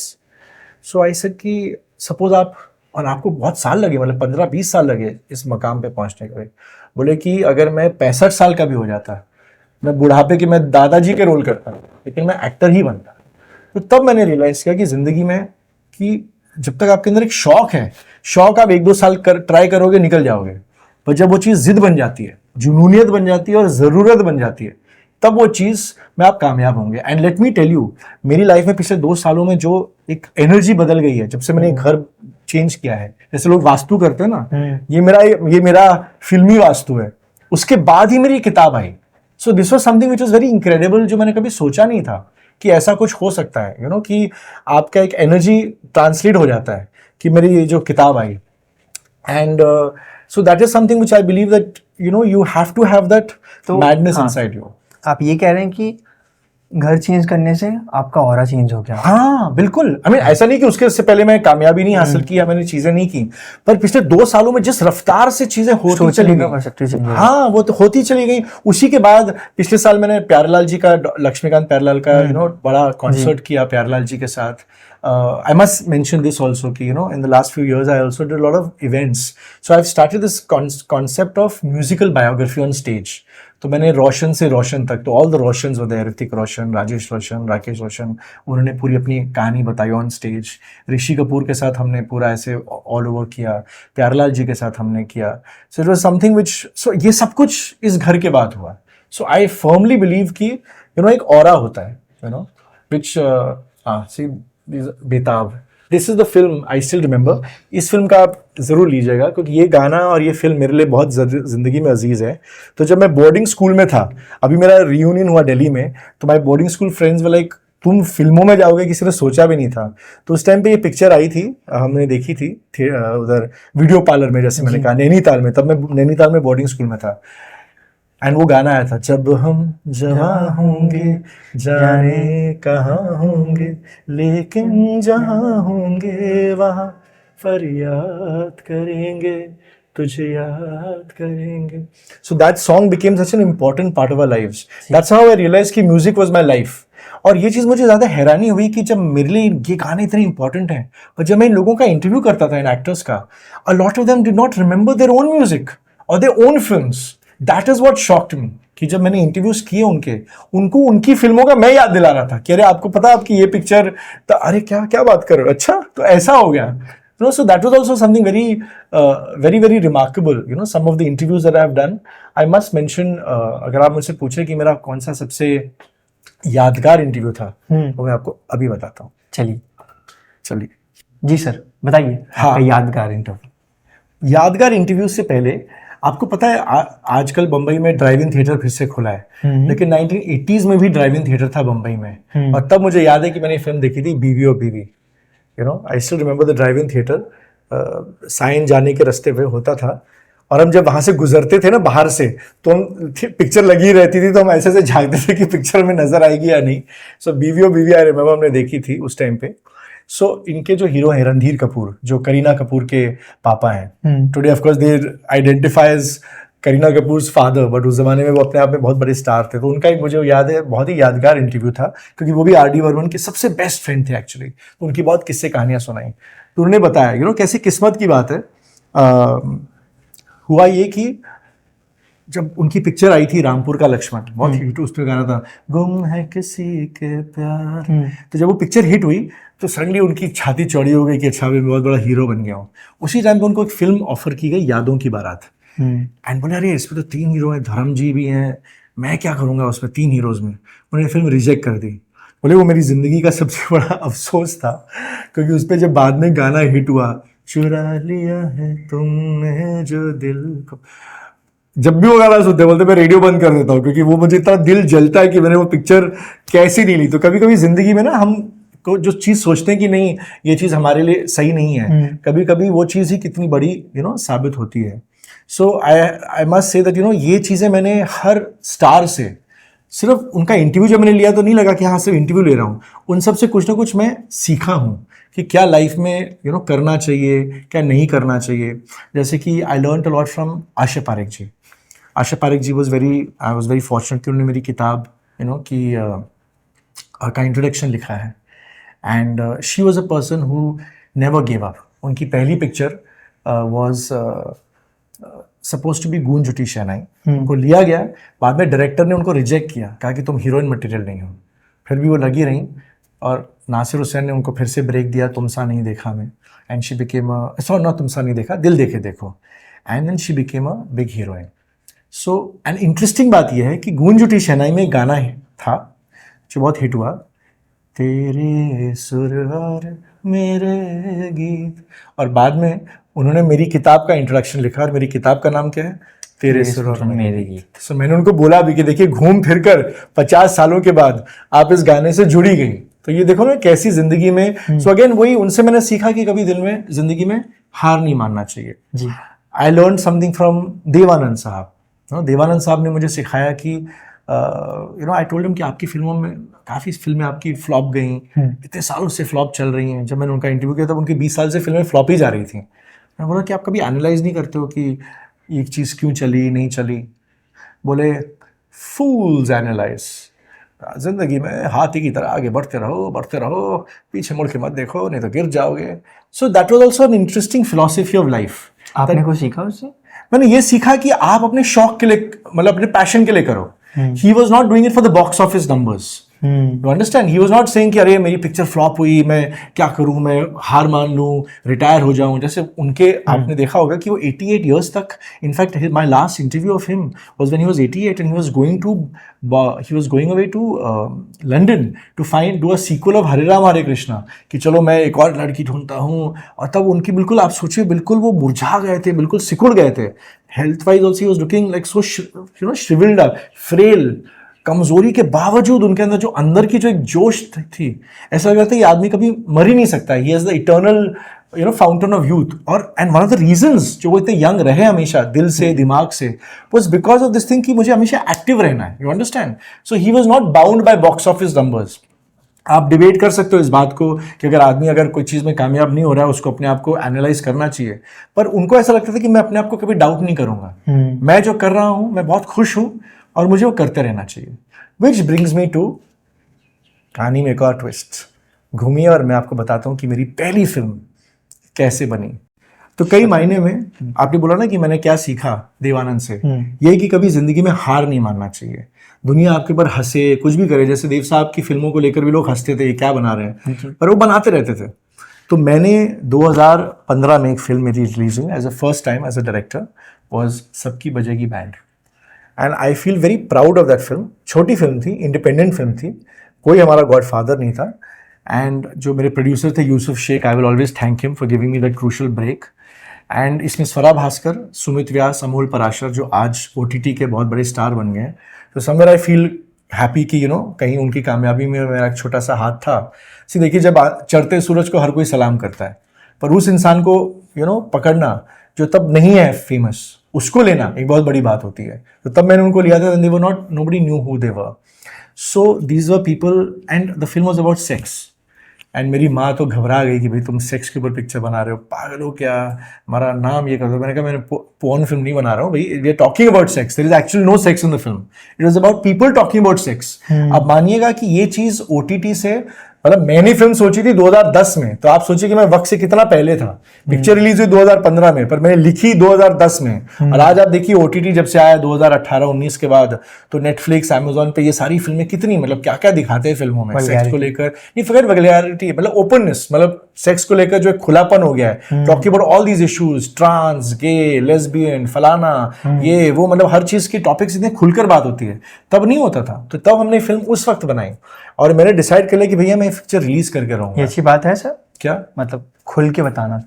So I said कि सपोज आप, और आपको बहुत साल लगे, मतलब 15-20 साल लगे इस मकाम पे पहुंचने के लिए। बोले कि अगर मैं 65 साल का भी हो जाता, मैं बुढ़ापे के, मैं दादाजी के रोल करता, लेकिन मैं एक्टर ही बनता। तो तब मैंने रियलाइज किया कि जिंदगी में कि जब तक आपके अंदर एक शौक है, शौक आप 1-2 साल ट्राई करोगे, निकल जाओगे, पर जब वो चीज़ जिद बन जाती है, जुनूनियत बन जाती है और ज़रूरत बन जाती है, तब वो चीज़ में आप कामयाब होंगे। And let me tell you, मेरी लाइफ में पिछले 2 सालों में जो एक एनर्जी बदल गई है, जब से मैंने घर चेंज किया है, जैसे लोग वास्तु करते हैं ना, ये मेरा फिल्मी वास्तु है, उसके बाद ही मेरी किताब आई। So this was something which is very incredible, जो मैंने कभी सोचा नहीं था कि ऐसा कुछ हो सकता है, कि आपका एक एनर्जी ट्रांसलेट हो जाता है, कि मेरी ये जो किताब आई। And so that is something which I believe that you have to have that madness inside you. आप ये कह रहे हैं कि घर चेंज करने से आपका ऑरा चेंज हो गया? हाँ बिल्कुल। आई मीन ऐसा नहीं कि उसके पहले मैं कामयाबी नहीं हासिल की या मैंने चीजें नहीं की, पर पिछले 2 सालों में जिस रफ्तार से चीजें होती चली गई, हाँ वो तो होती चली गई। उसी के बाद पिछले साल मैंने प्यारेलाल जी का, लक्ष्मीकांत प्यारेलाल का बड़ा कॉन्सर्ट किया प्यारेलाल जी के साथ। I must mention this also कि in the last few years I also did a lot of events, so I've started this concept of musical biography on stage। तो मैंने रोशन से रोशन तक, तो all the Roshans were there, Hrithik Roshan, Rajesh Roshan, Rakesh Roshan, उन्होंने पूरी अपनी कहानी बताई ऑन स्टेज। ऋषि कपूर के साथ हमने पूरा ऐसे ऑल ओवर किया, प्यारेलाल जी के साथ हमने किया। So it was something which, so ये सब कुछ इस घर के बाद हुआ। सो आई फर्मली बिलीव कि एक ऑरा होता है विच सी बेताब। This is the film I still remember. इस फिल्म का आप जरूर लीजिएगा, क्योंकि ये गाना और ये फिल्म मेरे लिए बहुत जिंदगी में अजीज है। तो जब मैं बोर्डिंग स्कूल में था, अभी मेरा रियूनियन हुआ दिल्ली में, तो my boarding school friends were like, तुम फिल्मों में जाओगे, किसी ने सोचा भी नहीं था। तो उस टाइम पे ये पिक्चर आई थी, हमने देखी थी उधर वीडियो पार्लर में, जैसे मैंने कहा नैनीताल में। तब मैं नैनीताल में बोर्डिंग स्कूल में था, एंड वो गाना आया था, जब हम जवां होंगे जाने कहाँ होंगे, लेकिन जहाँ होंगे वहाँ फरियाद करेंगे, तुझे याद करेंगे। So that song became such an important part of our lives. That's how I realise कि म्यूजिक वाज माई लाइफ। और ये चीज़ मुझे ज़्यादा हैरानी हुई कि जब मेरे लिए ये गाने इतने इंपॉर्टेंट हैं, और जब मैं इन लोगों का इंटरव्यू करता था, इन एक्टर्स का, a lot of them did not remember their own music और their own films. That is what shocked me, कि जब मैंने इंटरव्यूज किए उनको उनकी फिल्मों का मैं याद दिला रहा था कि अरे आपको पता है आपकी ये पिक्चर, तो अरे क्या बात कर रहे हो, अच्छा तो ऐसा हो गया। So that was also something very very remarkable. Some of the interviews that I have done, I must mention, अगर आप मुझसे पूछे कि मेरा कौन सा सबसे यादगार इंटरव्यू था, तो मैं आपको अभी बताता हूँ। चलिए जी सर, बताइए। हाँ, यादगार इंटरव्यू से पहले आपको पता है आजकल बंबई में ड्राइव इन थिएटर फिर से खुला है, लेकिन 1980s में भी ड्राइव इन थिएटर था बंबई में। और तब मुझे याद है कि मैंने फिल्म देखी थी Biwi Aur Biwi. I still remember the drive in theatre, Sion जाने के रास्ते पे होता था, और हम जब वहां से गुजरते थे ना बाहर से, तो हम पिक्चर लगी रहती थी तो हम ऐसे झांकते थे कि पिक्चर में नजर आएगी या नहीं. सो बीवी ओ बीवी आई रिमेम्बर हमने देखी थी उस टाइम पे. सो इनके जो हीरो हैं रणधीर कपूर, जो करीना कपूर के पापा हैं, today of course they identify as Kareena Kapoor's father, but उस जमाने में वो अपने आप में बहुत बड़े स्टार थे. तो उनका एक मुझे याद है बहुत ही यादगार इंटरव्यू था, क्योंकि वो भी आर.डी. बर्मन के सबसे बेस्ट फ्रेंड थे एक्चुअली. तो उनकी बहुत किस्से कहानियां सुनाई. तो उन्होंने बताया कैसी किस्मत की बात है. हुआ ये कि जब उनकी पिक्चर आई थी रामपुर का लक्ष्मण, बहुत हिट, उस पर गाना था गुम है किसी के प्यार. तो जब वो पिक्चर हिट हुई तो सडनली उनकी छाती चौड़ी हो गई कि अच्छा मैं बहुत बड़ा हीरो बन गया हूँ. उसी टाइम पे उनको एक फिल्म ऑफर की गई, यादों की बारात. एंड बोले अरे इसमें तो 3 हीरो हैं, धर्म जी भी हैं, मैं क्या करूँगा उसमें 3 हीरोज में. उन्होंने फिल्म रिजेक्ट कर दी. बोले वो मेरी ज़िंदगी का सबसे बड़ा अफसोस था, क्योंकि उस पर जब बाद में गाना हिट हुआ, चुरा लिया है तुमने जो दिल को, जब भी वो गाना सुनते बोलते मैं रेडियो बंद कर देता हूँ, क्योंकि वो मुझे इतना दिल जलता है कि मैंने वो पिक्चर कैसी नहीं ली. तो कभी कभी जिंदगी में ना हम को जो चीज़ सोचते हैं कि नहीं ये चीज़ हमारे लिए सही नहीं है, कभी कभी वो चीज़ ही कितनी बड़ी साबित होती है. सो आई मस्ट से दैट ये चीज़ें मैंने हर स्टार से, सिर्फ उनका इंटरव्यू जब मैंने लिया तो नहीं लगा कि हाँ सिर्फ इंटरव्यू ले रहा हूँ, उन सब से कुछ ना कुछ मैं सीखा हूँ कि क्या लाइफ में करना चाहिए, क्या नहीं करना चाहिए. जैसे कि I learn a lot from Asha Parekh ji. Asha Parekh ji I was very fortunate कि उन्होंने मेरी किताब का इंट्रोडक्शन लिखा है. And she was a person who never give up. उनकी पहली पिक्चर was suppose to be Goonj Uthi शहनाई. उनको लिया गया, बाद में डायरेक्टर ने उनको रिजेक्ट किया, कहा कि तुम हीरोइन मटेरियल नहीं हो. फिर भी वो लगी रहीं और नासिर हुसैन ने उनको फिर से ब्रेक दिया, तुमसा नहीं देखा में. And she became not Tumsa Nahin Dekha, Dil Deke Dekho. And then she became a big heroine. So and interesting बात यह है कि गूंज उठी शहनाई में गाना था जो बहुत हिट हुआ, तेरे सुर और मेरे गीत. और बाद में उन्होंने मेरी किताब का इंट्रोडक्शन लिखा, और मेरी किताब का नाम क्या है, तेरे सुर और मेरे गीत. सो मैंने उनको बोला भी कि देखिए घूम फिर कर 50 सालों के बाद आप इस गाने से जुड़ी गई. तो ये देखो ना कैसी जिंदगी में. सो अगेन वही उनसे मैंने सीखा कि कभी दिल में जिंदगी में हार नहीं मानना चाहिए. जी. I learn something from Dev Anand Sahab. Dev Anand साहब ने मुझे सिखाया कि आई टोल्ड हिम कि आपकी फिल्मों में काफ़ी फिल्में आपकी फ्लॉप गई, इतने सालों से फ्लॉप चल रही हैं. जब मैंने उनका इंटरव्यू किया तब उनकी 20 साल से फिल्में फ्लॉप ही जा रही थी. मैं बोला कि आप कभी एनालाइज नहीं करते हो कि एक चीज़ क्यों चली नहीं चली. बोले फूल्स एनालाइज, जिंदगी में हाथी की तरह आगे बढ़ते रहो, पीछे मुड़ के मत देखो नहीं तो गिर जाओगे. सो that was also an interesting philosophy of life. आपने कुछ सीखा उससे? मैंने ये सीखा कि आप अपने शौक के लिए, मतलब अपने पैशन के लिए करो. He was not doing it for the box office numbers. You understand? He was not saying कि अरे मेरी पिक्चर फ्लॉप हुई, मैं क्या करूं, मैं हार मान लूं, रिटायर हो जाऊं. जैसे उनके आपने देखा होगा कि वो 88 ईयर्स तक, in fact my last interview of him was when he was 88 and he was going away to London to do a sequel of Hare Rama Hare Krishna, कि चलो मैं एक और लड़की ढूंढता हूँ. और तब उनकी बिल्कुल आप सोचिए बिल्कुल वो मुरझा गए थे, बिल्कुल सिकुड़ गए थे. Health wise also he was looking like so shrivelled up, frail. कमजोरी के बावजूद उनके अंदर जो अंदर की जो एक जोश थी, ऐसा लग रहा था ये आदमी कभी मर ही नहीं सकता. He has the eternal fountain of youth. और and one of the reasons जो वो इतने यंग रहे हमेशा दिल से दिमाग से, was because of this thing कि मुझे हमेशा एक्टिव रहना है. You understand? So he was not bound by box office numbers. आप डिबेट कर सकते हो इस बात को कि अगर कोई चीज़ में कामयाब नहीं हो रहा है उसको अपने आप को एनालाइज करना चाहिए, पर उनको ऐसा लगता था कि मैं अपने आप को कभी डाउट नहीं करूंगा. मैं जो कर रहा हूं मैं बहुत खुश हूं और मुझे वो करते रहना चाहिए. विच ब्रिंग्स मी टू कहानी में एक और ट्विस्ट. घूमिए और मैं आपको बताता हूँ कि मेरी पहली फिल्म कैसे बनी. तो कई मायने में आपने बोला ना कि मैंने क्या सीखा देवानंद से, ये कि कभी जिंदगी में हार नहीं मानना चाहिए. दुनिया आपके ऊपर हंसे, कुछ भी करे, जैसे देव साहब की फिल्मों को लेकर भी लोग हंसते थे, ये क्या बना रहे हैं, पर वो बनाते रहते थे. तो मैंने 2015 में एक फिल्म मेरी रिलीज हुई as a first time as a director, was सबकी बजेगी band. And I feel very proud of that film. छोटी फिल्म थी, इंडिपेंडेंट फिल्म थी, कोई हमारा गॉड फादर नहीं था. एंड जो मेरे प्रोड्यूसर थे Yusuf Shaikh, I will always thank him for giving me that crucial break. And इसमें स्वरा भास्कर, सुमित व्यास, अमोल पराशर जो आज OTT के बहुत बड़े स्टार बन गए. तो समवेयर आई फील हैप्पी कि कहीं उनकी कामयाबी में मेरा एक छोटा सा हाथ था. सी देखिए, जब चढ़ते सूरज को हर कोई सलाम करता है, पर उस इंसान को पकड़ना जो तब नहीं है फेमस, उसको लेना एक बहुत बड़ी बात होती है। तो तब मैंने उनको लिया था, they were not, nobody knew who they were. So these were people and the film was about sex. एंड मेरी माँ तो घबरा गई कि भाई तुम सेक्स के ऊपर पिक्चर बना रहे हो, पागल हो क्या, हमारा नाम ये कर दो। मैंने कहा मैंने पोर्न फिल्म नहीं बना रहा हूँ भाई, we are talking about sex, there is actually no sex in the film, it was about people talking about sex. अब मानिएगा कि ये चीज ओटीटी से, मतलब मैंने फिल्म सोची थी 2010 में, तो आप सोचिए कि मैं वक्त से कितना पहले था। पिक्चर रिलीज हुई 2015 में, पर मैंने लिखी 2010 में। और आज आप देखिए ओटीटी जब से आया 2018-19 के बाद, तो नेटफ्लिक्स, अमेजोन पे ये सारी फिल्में कितनी, मतलब क्या क्या दिखाते हैं फिल्मों में सेक्स को लेकर। नहीं फॉरगेट वल्गैरिटी, मतलब ओपननेस, मतलब सेक्स को लेकर जो एक खुलापन हो गया है, talking about all these issues, trans, gay, lesbian, फलाना, ये वो, मतलब हर चीज की टॉपिक्स इतने खुलकर बात होती है। तब नहीं होता था, तो तब हमने फिल्म उस वक्त बनाई और मैंने डिसाइड कर लिया कि भैया मैं पिक्चर रिलीज करके रहूंगा। ये अच्छी बात है सर, क्या मतलब खुल के बताना।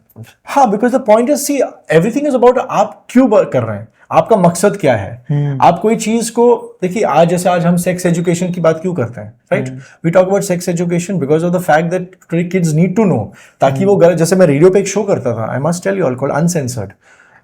हाँ, because the point is, see everything is about आप क्यों कर रहे हैं, आपका मकसद क्या है। आप कोई चीज को देखिए, आज जैसे आज हम सेक्स एजुकेशन की बात क्यों करते हैं, right? We talk about sex education because of the fact that today kids need to know, ताकि वो जैसे मैं रेडियो पे एक शो करता था, I must tell you all, called uncensored,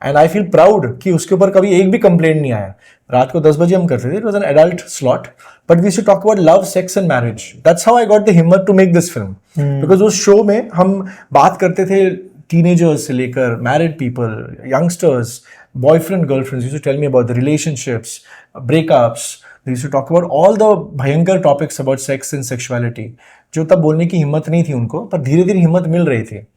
and I feel proud कि उसके ऊपर कभी एक भी कंप्लेंट नहीं आया। रात को 10 बजे हम करते थे, it was an adult slot, but we should talk about love, sex and marriage. That's how I got the himmat to make this film, because उस शो में हम बात करते थे टीनेजर्स से लेकर married people, youngsters, boyfriend girlfriends used to tell me about the relationships, breakups, they used to talk about all the भयंकर topics about sex and sexuality, जो तब बोलने की हिम्मत नहीं थी उनको, पर धीरे धीरे हिम्मत मिल रही थी।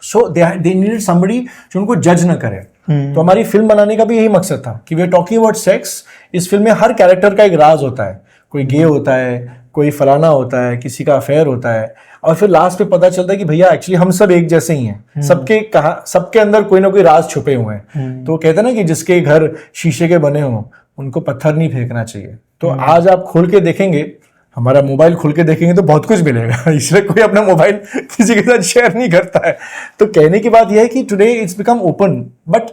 सो दे नीडेड समबडी जो उनको जज न करे। तो हमारी फिल्म बनाने का भी यही मकसद था कि we are talking about sex. इस फिल्म में हर कैरेक्टर का एक राज होता है, कोई गे होता है, कोई फलाना होता है, किसी का अफेयर होता है, और फिर लास्ट पे पता चलता है कि भैया एक्चुअली हम सब एक जैसे ही हैं, सबके अंदर कोई ना कोई राज छुपे हुए हैं। तो कहते हैं ना कि जिसके घर शीशे के बने हों उनको पत्थर नहीं फेंकना चाहिए। तो आज आप खोल के देखेंगे, हमारा मोबाइल खोल के देखेंगे तो बहुत कुछ मिलेगा, इसलिए कोई अपना मोबाइल किसी के साथ शेयर नहीं करता है। तो कहने की बात यह है कि today it's become open, but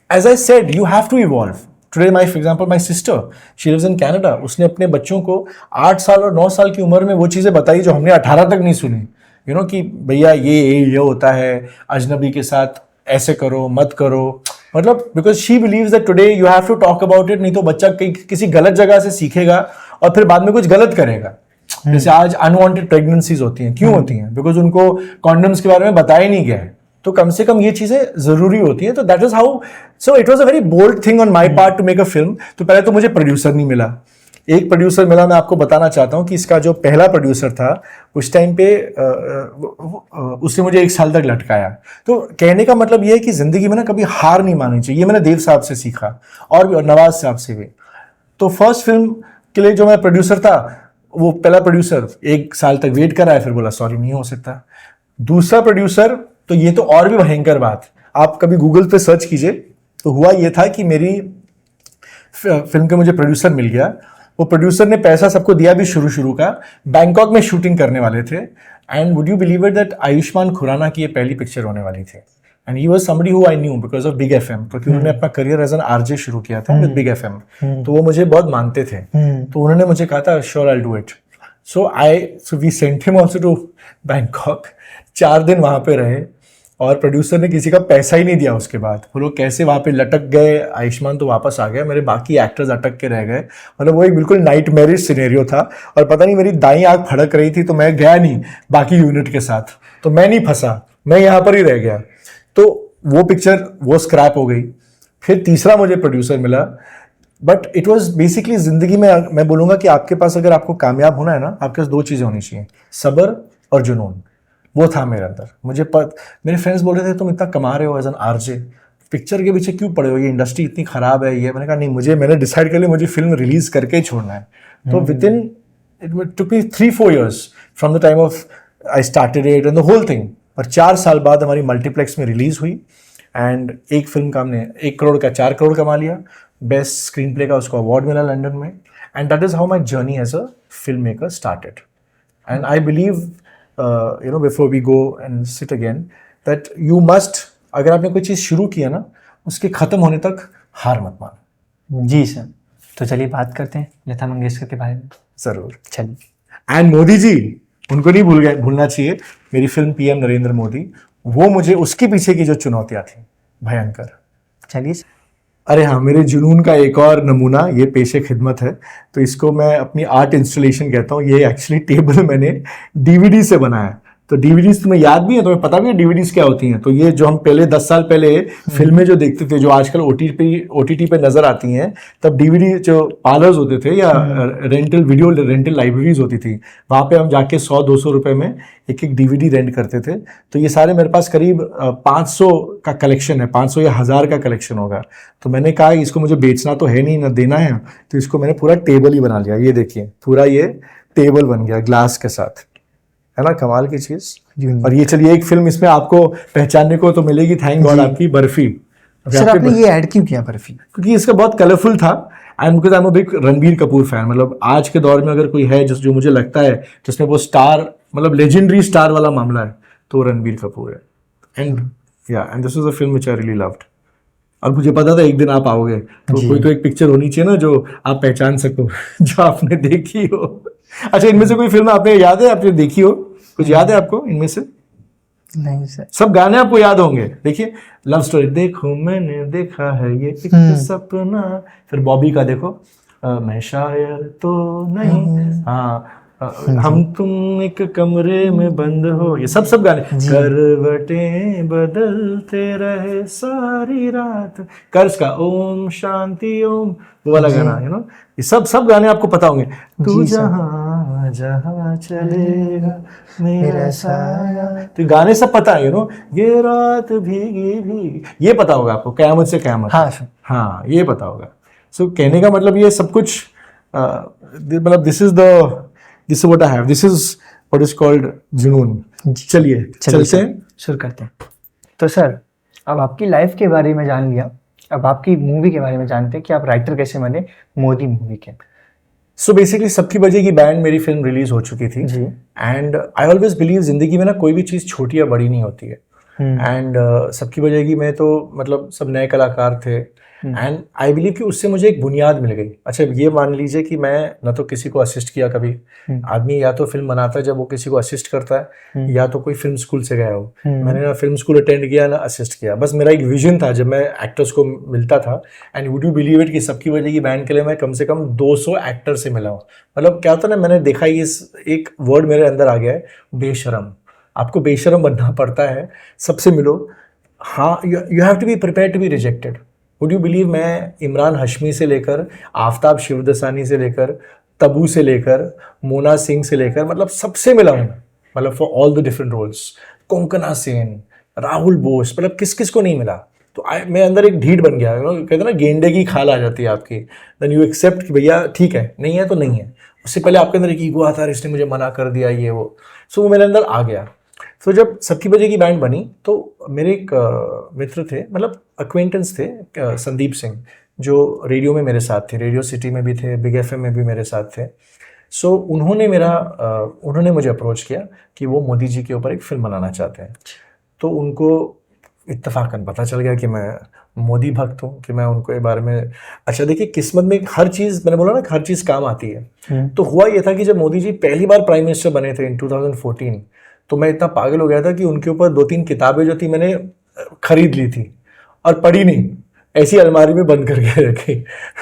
as I said you have to evolve. Today my for example my sister, she lives in Canada, उसने अपने बच्चों को 8 साल और 9 साल की उम्र में वो चीज़ें बताई जो हमने 18 तक नहीं सुनी। यू नो कि भैया ये होता है, अजनबी के साथ ऐसे करो, मत करो, मतलब because she believes that today you have to talk about it, नहीं तो बच्चा किसी गलत जगह से सीखेगा और फिर बाद में कुछ गलत करेगा। जैसे आज अनवांटेड प्रेगनेंसीज होती हैं, क्यों होती हैं? बिकॉज उनको कॉन्डम्स के बारे में बताया नहीं गया है। तो कम से कम ये चीजें जरूरी होती हैं। तो that is how, so it was a very bold thing on my part to make a film. तो पहले तो मुझे प्रोड्यूसर नहीं मिला, एक प्रोड्यूसर मिला। मैं आपको बताना चाहता हूँ कि इसका जो पहला प्रोड्यूसर था उस टाइम पे उसने मुझे 1 साल तक लटकाया। तो कहने का मतलब ये है कि जिंदगी में ना कभी हार नहीं माननी चाहिए। ये मैंने देव साहब से सीखा और नवाज साहब से भी। तो फर्स्ट फिल्म के लिए जो मैं प्रोड्यूसर था, वो पहला प्रोड्यूसर 1 साल तक वेट करा है, फिर बोला सॉरी नहीं हो सकता। दूसरा प्रोड्यूसर, तो ये तो और भी भयंकर बात, आप कभी गूगल पे सर्च कीजिए। तो हुआ ये था कि मेरी फिल्म के मुझे प्रोड्यूसर मिल गया। वो प्रोड्यूसर ने पैसा सबको दिया भी शुरू का, बैंकॉक में शूटिंग करने वाले थे। And would you believe it that Ayushmann Khurana की ये पहली पिक्चर होने वाली थी। And he was somebody who I knew because of big FM, क्योंकि उन्होंने अपना करियर एज एन आरजे शुरू किया था विद बिग एफएम। तो वो मुझे बहुत मानते थे। तो उन्होंने मुझे कहा था sure I do it. So we sent him also to Bangkok. 4 दिन वहां पे रहे और प्रोड्यूसर ने किसी का पैसा ही नहीं दिया उसके बाद। वो लोग कैसे वहाँ पे लटक गए। आयुष्मान तो वापस आ गया, मेरे बाकी एक्टर्स अटक के रह गए। मतलब वो एक बिल्कुल नाइटमेरिश सिनेरियो था। और पता नहीं मेरी दाईं आंख फड़क रही थी, तो मैं गया नहीं बाकी यूनिट के साथ, तो मैं नहीं फंसा, मैं यहाँ पर ही रह गया। तो वो पिक्चर वो स्क्रैप हो गई। फिर तीसरा मुझे प्रोड्यूसर मिला, बट इट वॉज बेसिकली जिंदगी में मैं बोलूँगा कि आपके पास अगर आपको कामयाब होना है ना, आपके पास 2 चीज़ें होनी चाहिए, सब्र और जुनून। वो था मेरे अंदर। मेरे फ्रेंड्स बोल रहे थे तुम इतना कमा रहे हो एज एन आरजे, पिक्चर के पीछे क्यों पड़े हो, ये इंडस्ट्री इतनी खराब है ये। मैंने कहा नहीं, मैंने डिसाइड कर लिया मुझे फिल्म रिलीज करके ही छोड़ना है। तो within it took me 3-4 years from the time of I started it and the whole thing. और 4 साल बाद हमारी मल्टीप्लेक्स में रिलीज हुई एंड एक फिल्म का हमने 1 करोड़ का 4 करोड़ कमा लिया। बेस्ट स्क्रीन प्ले का उसको अवार्ड मिला लंदन में। And that is how my journey as a film maker started. And I believe before we go and sit again, that you must, अगर आपने कोई चीज़ शुरू किया ना, उसके ख़त्म होने तक हार मत मानो। जी सर। तो चलिए बात करते हैं लता मंगेशकर के बारे में। ज़रूर। चलिए। एंड मोदी जी, उनको नहीं भूलना चाहिए। मेरी फिल्म पीएम नरेंद्र मोदी, वो मुझे उसके पीछे की जो चुनौतियाँ थी भयंकर। चलिए। अरे हाँ, मेरे जुनून का एक और नमूना ये पेशे खिदमत है। तो इसको मैं अपनी आर्ट इंस्टॉलेशन कहता हूँ। ये एक्चुअली टेबल मैंने डीवीडी से बनाया है। तो डीवीडीज तुम्हें याद भी है, तुम्हें पता भी है डीवीडीज क्या होती हैं? तो ये जो हम पहले 10 साल पहले फिल्में जो देखते थे, जो आजकल ओटीटी पे नजर आती हैं, तब डीवीडी जो पार्लर्स होते थे या रेंटल लाइब्रेरीज होती थी, वहाँ पे हम जाके 100-200 रुपए में एक एक डीवीडी रेंट करते थे। तो ये सारे मेरे पास करीब 500 का कलेक्शन है, 500 या 1000 का कलेक्शन होगा। तो मैंने कहा इसको मुझे बेचना तो है नहीं, ना देना है, तो इसको मैंने पूरा टेबल ही बना लिया। ये देखिए, पूरा ये टेबल बन गया ग्लास के साथ, है ना? कमाल की चीज। और ये चलिए, एक फिल्म इसमें आपको पहचानने को तो मिलेगी, थैंक गॉड, आपकी बर्फी। सर आपने ये ऐड क्यों किया बर्फी? क्योंकि इसका बहुत कलरफुल था, and because I am a big Ranbir Kapoor fan. मतलब आज के दौर में अगर कोई है जो मुझे लगता है जिसमें वो स्टार, मतलब लेजेंडरी स्टार वाला मामला है, तो वो रणबीर कपूर है। And this was a film which I really loved. और मुझे पता था एक दिन आप आओगे, तो कोई तो एक पिक्चर होनी चाहिए ना जो आप पहचान सको, जो आपने देखी हो। अच्छा, इनमें से कोई फिल्म आपने याद है, आपने देखी हो? कुछ याद है आपको इनमें से? नहीं सर। सब गाने आपको याद होंगे। देखिए, लव स्टोरी देखो मैंने देखा है ये एक सपना, फिर बॉबी का देखो मैं शायर तो नहीं, हाँ हम तुम एक कमरे में बंद हो, ये सब गाने। करवटें बदलते रहे सारी रात, कर्ज का ओम शांति ओम, वो वाला गाना, यू नो, ये सब गाने आपको पता होंगे। तू जहां जहां चलेगा मेरा साया, तो गाने सब पता है, यू नो। ये रात भीगी भीगी, ये पता होगा आपको, कयामत से कयामत। हाँ, ये पता होगा। सो कहने का मतलब ये सब कुछ, मतलब this is what I have, this is what is called जुनून। चलिए चलते हैं, शुरू करते हैं। तो सर, अब आपकी लाइफ के बारे में जान लिया, अब आपकी मूवी के बारे में जानते हैं कि आप राइटर कैसे बने मोदी मूवी के। सो बेसिकली सबकी वजह की बैंड मेरी फिल्म रिलीज हो चुकी थी, एंड आई ऑलवेज बिलीव जिंदगी में ना कोई भी चीज़ छोटी या बड़ी नहीं होती है। एंड सबकी वजह की में तो मतलब सब नए कलाकार थे, एंड आई बिलीव कि उससे मुझे एक बुनियाद मिल गई। अच्छा, ये मान लीजिए कि मैं न तो किसी को असिस्ट किया कभी, आदमी या तो फिल्म बनाता है जब वो किसी को असिस्ट करता है, या तो कोई फिल्म स्कूल से गया हो। मैंने ना फिल्म स्कूल अटेंड किया ना असिस्ट किया, बस मेरा एक विजन था जब मैं एक्टर्स को मिलता था। And would you believe it कि सबकी वजह की बैंड के लिए मैं कम से कम 200 एक्टर से मिला हूँ। मतलब क्या होता है ना, मैंने देखा ये एक वर्ड मेरे अंदर आ गया है, बेशरम। आपको बेशरम बनना पड़ता है, सबसे मिलो। हाँ, you have to be prepare to be rejected. Would you believe, मैं इमरान हाशमी से लेकर आफ्ताब शिवदसानी से लेकर तबू से लेकर मोना सिंह से लेकर, मतलब सबसे मिला हूँ, मतलब for all the different roles. Konkona Sen, Rahul Bose, मतलब किस किस को नहीं मिला। तो मैं अंदर एक ढीठ बन गया, कहते हैं ना गेंडे की खाल आ जाती है आपकी। देन यू एक्सेप्ट कि भैया ठीक है, नहीं है तो नहीं है। उससे पहले आपके अंदर एक ईगो आता है, इसने मुझे मना कर दिया, ये वो। सो वो मेरे अंदर आ गया। तो जब सबकी वजह की बैंड बनी तो मेरे एक मित्र थे, मतलब अक्वेंटेंस थे, संदीप सिंह, जो रेडियो में मेरे साथ थे, रेडियो सिटी में भी थे, बिग एफएम में भी मेरे साथ थे। सो उन्होंने मुझे अप्रोच किया कि वो मोदी जी के ऊपर एक फिल्म बनाना चाहते हैं। तो उनको इत्तफाकन पता चल गया कि मैं मोदी भक्त हूँ, कि मैं उनको इस बारे में। अच्छा देखिए, किस्मत में हर चीज़, मैंने बोला ना हर चीज़ काम आती है। तो हुआ ये था कि जब मोदी जी पहली बार प्राइम मिनिस्टर बने थे इन 2014, तो मैं इतना पागल हो गया था कि उनके ऊपर 2-3 किताबें जो थी मैंने खरीद ली थी और पढ़ी नहीं, ऐसी अलमारी में बंद करके रखी।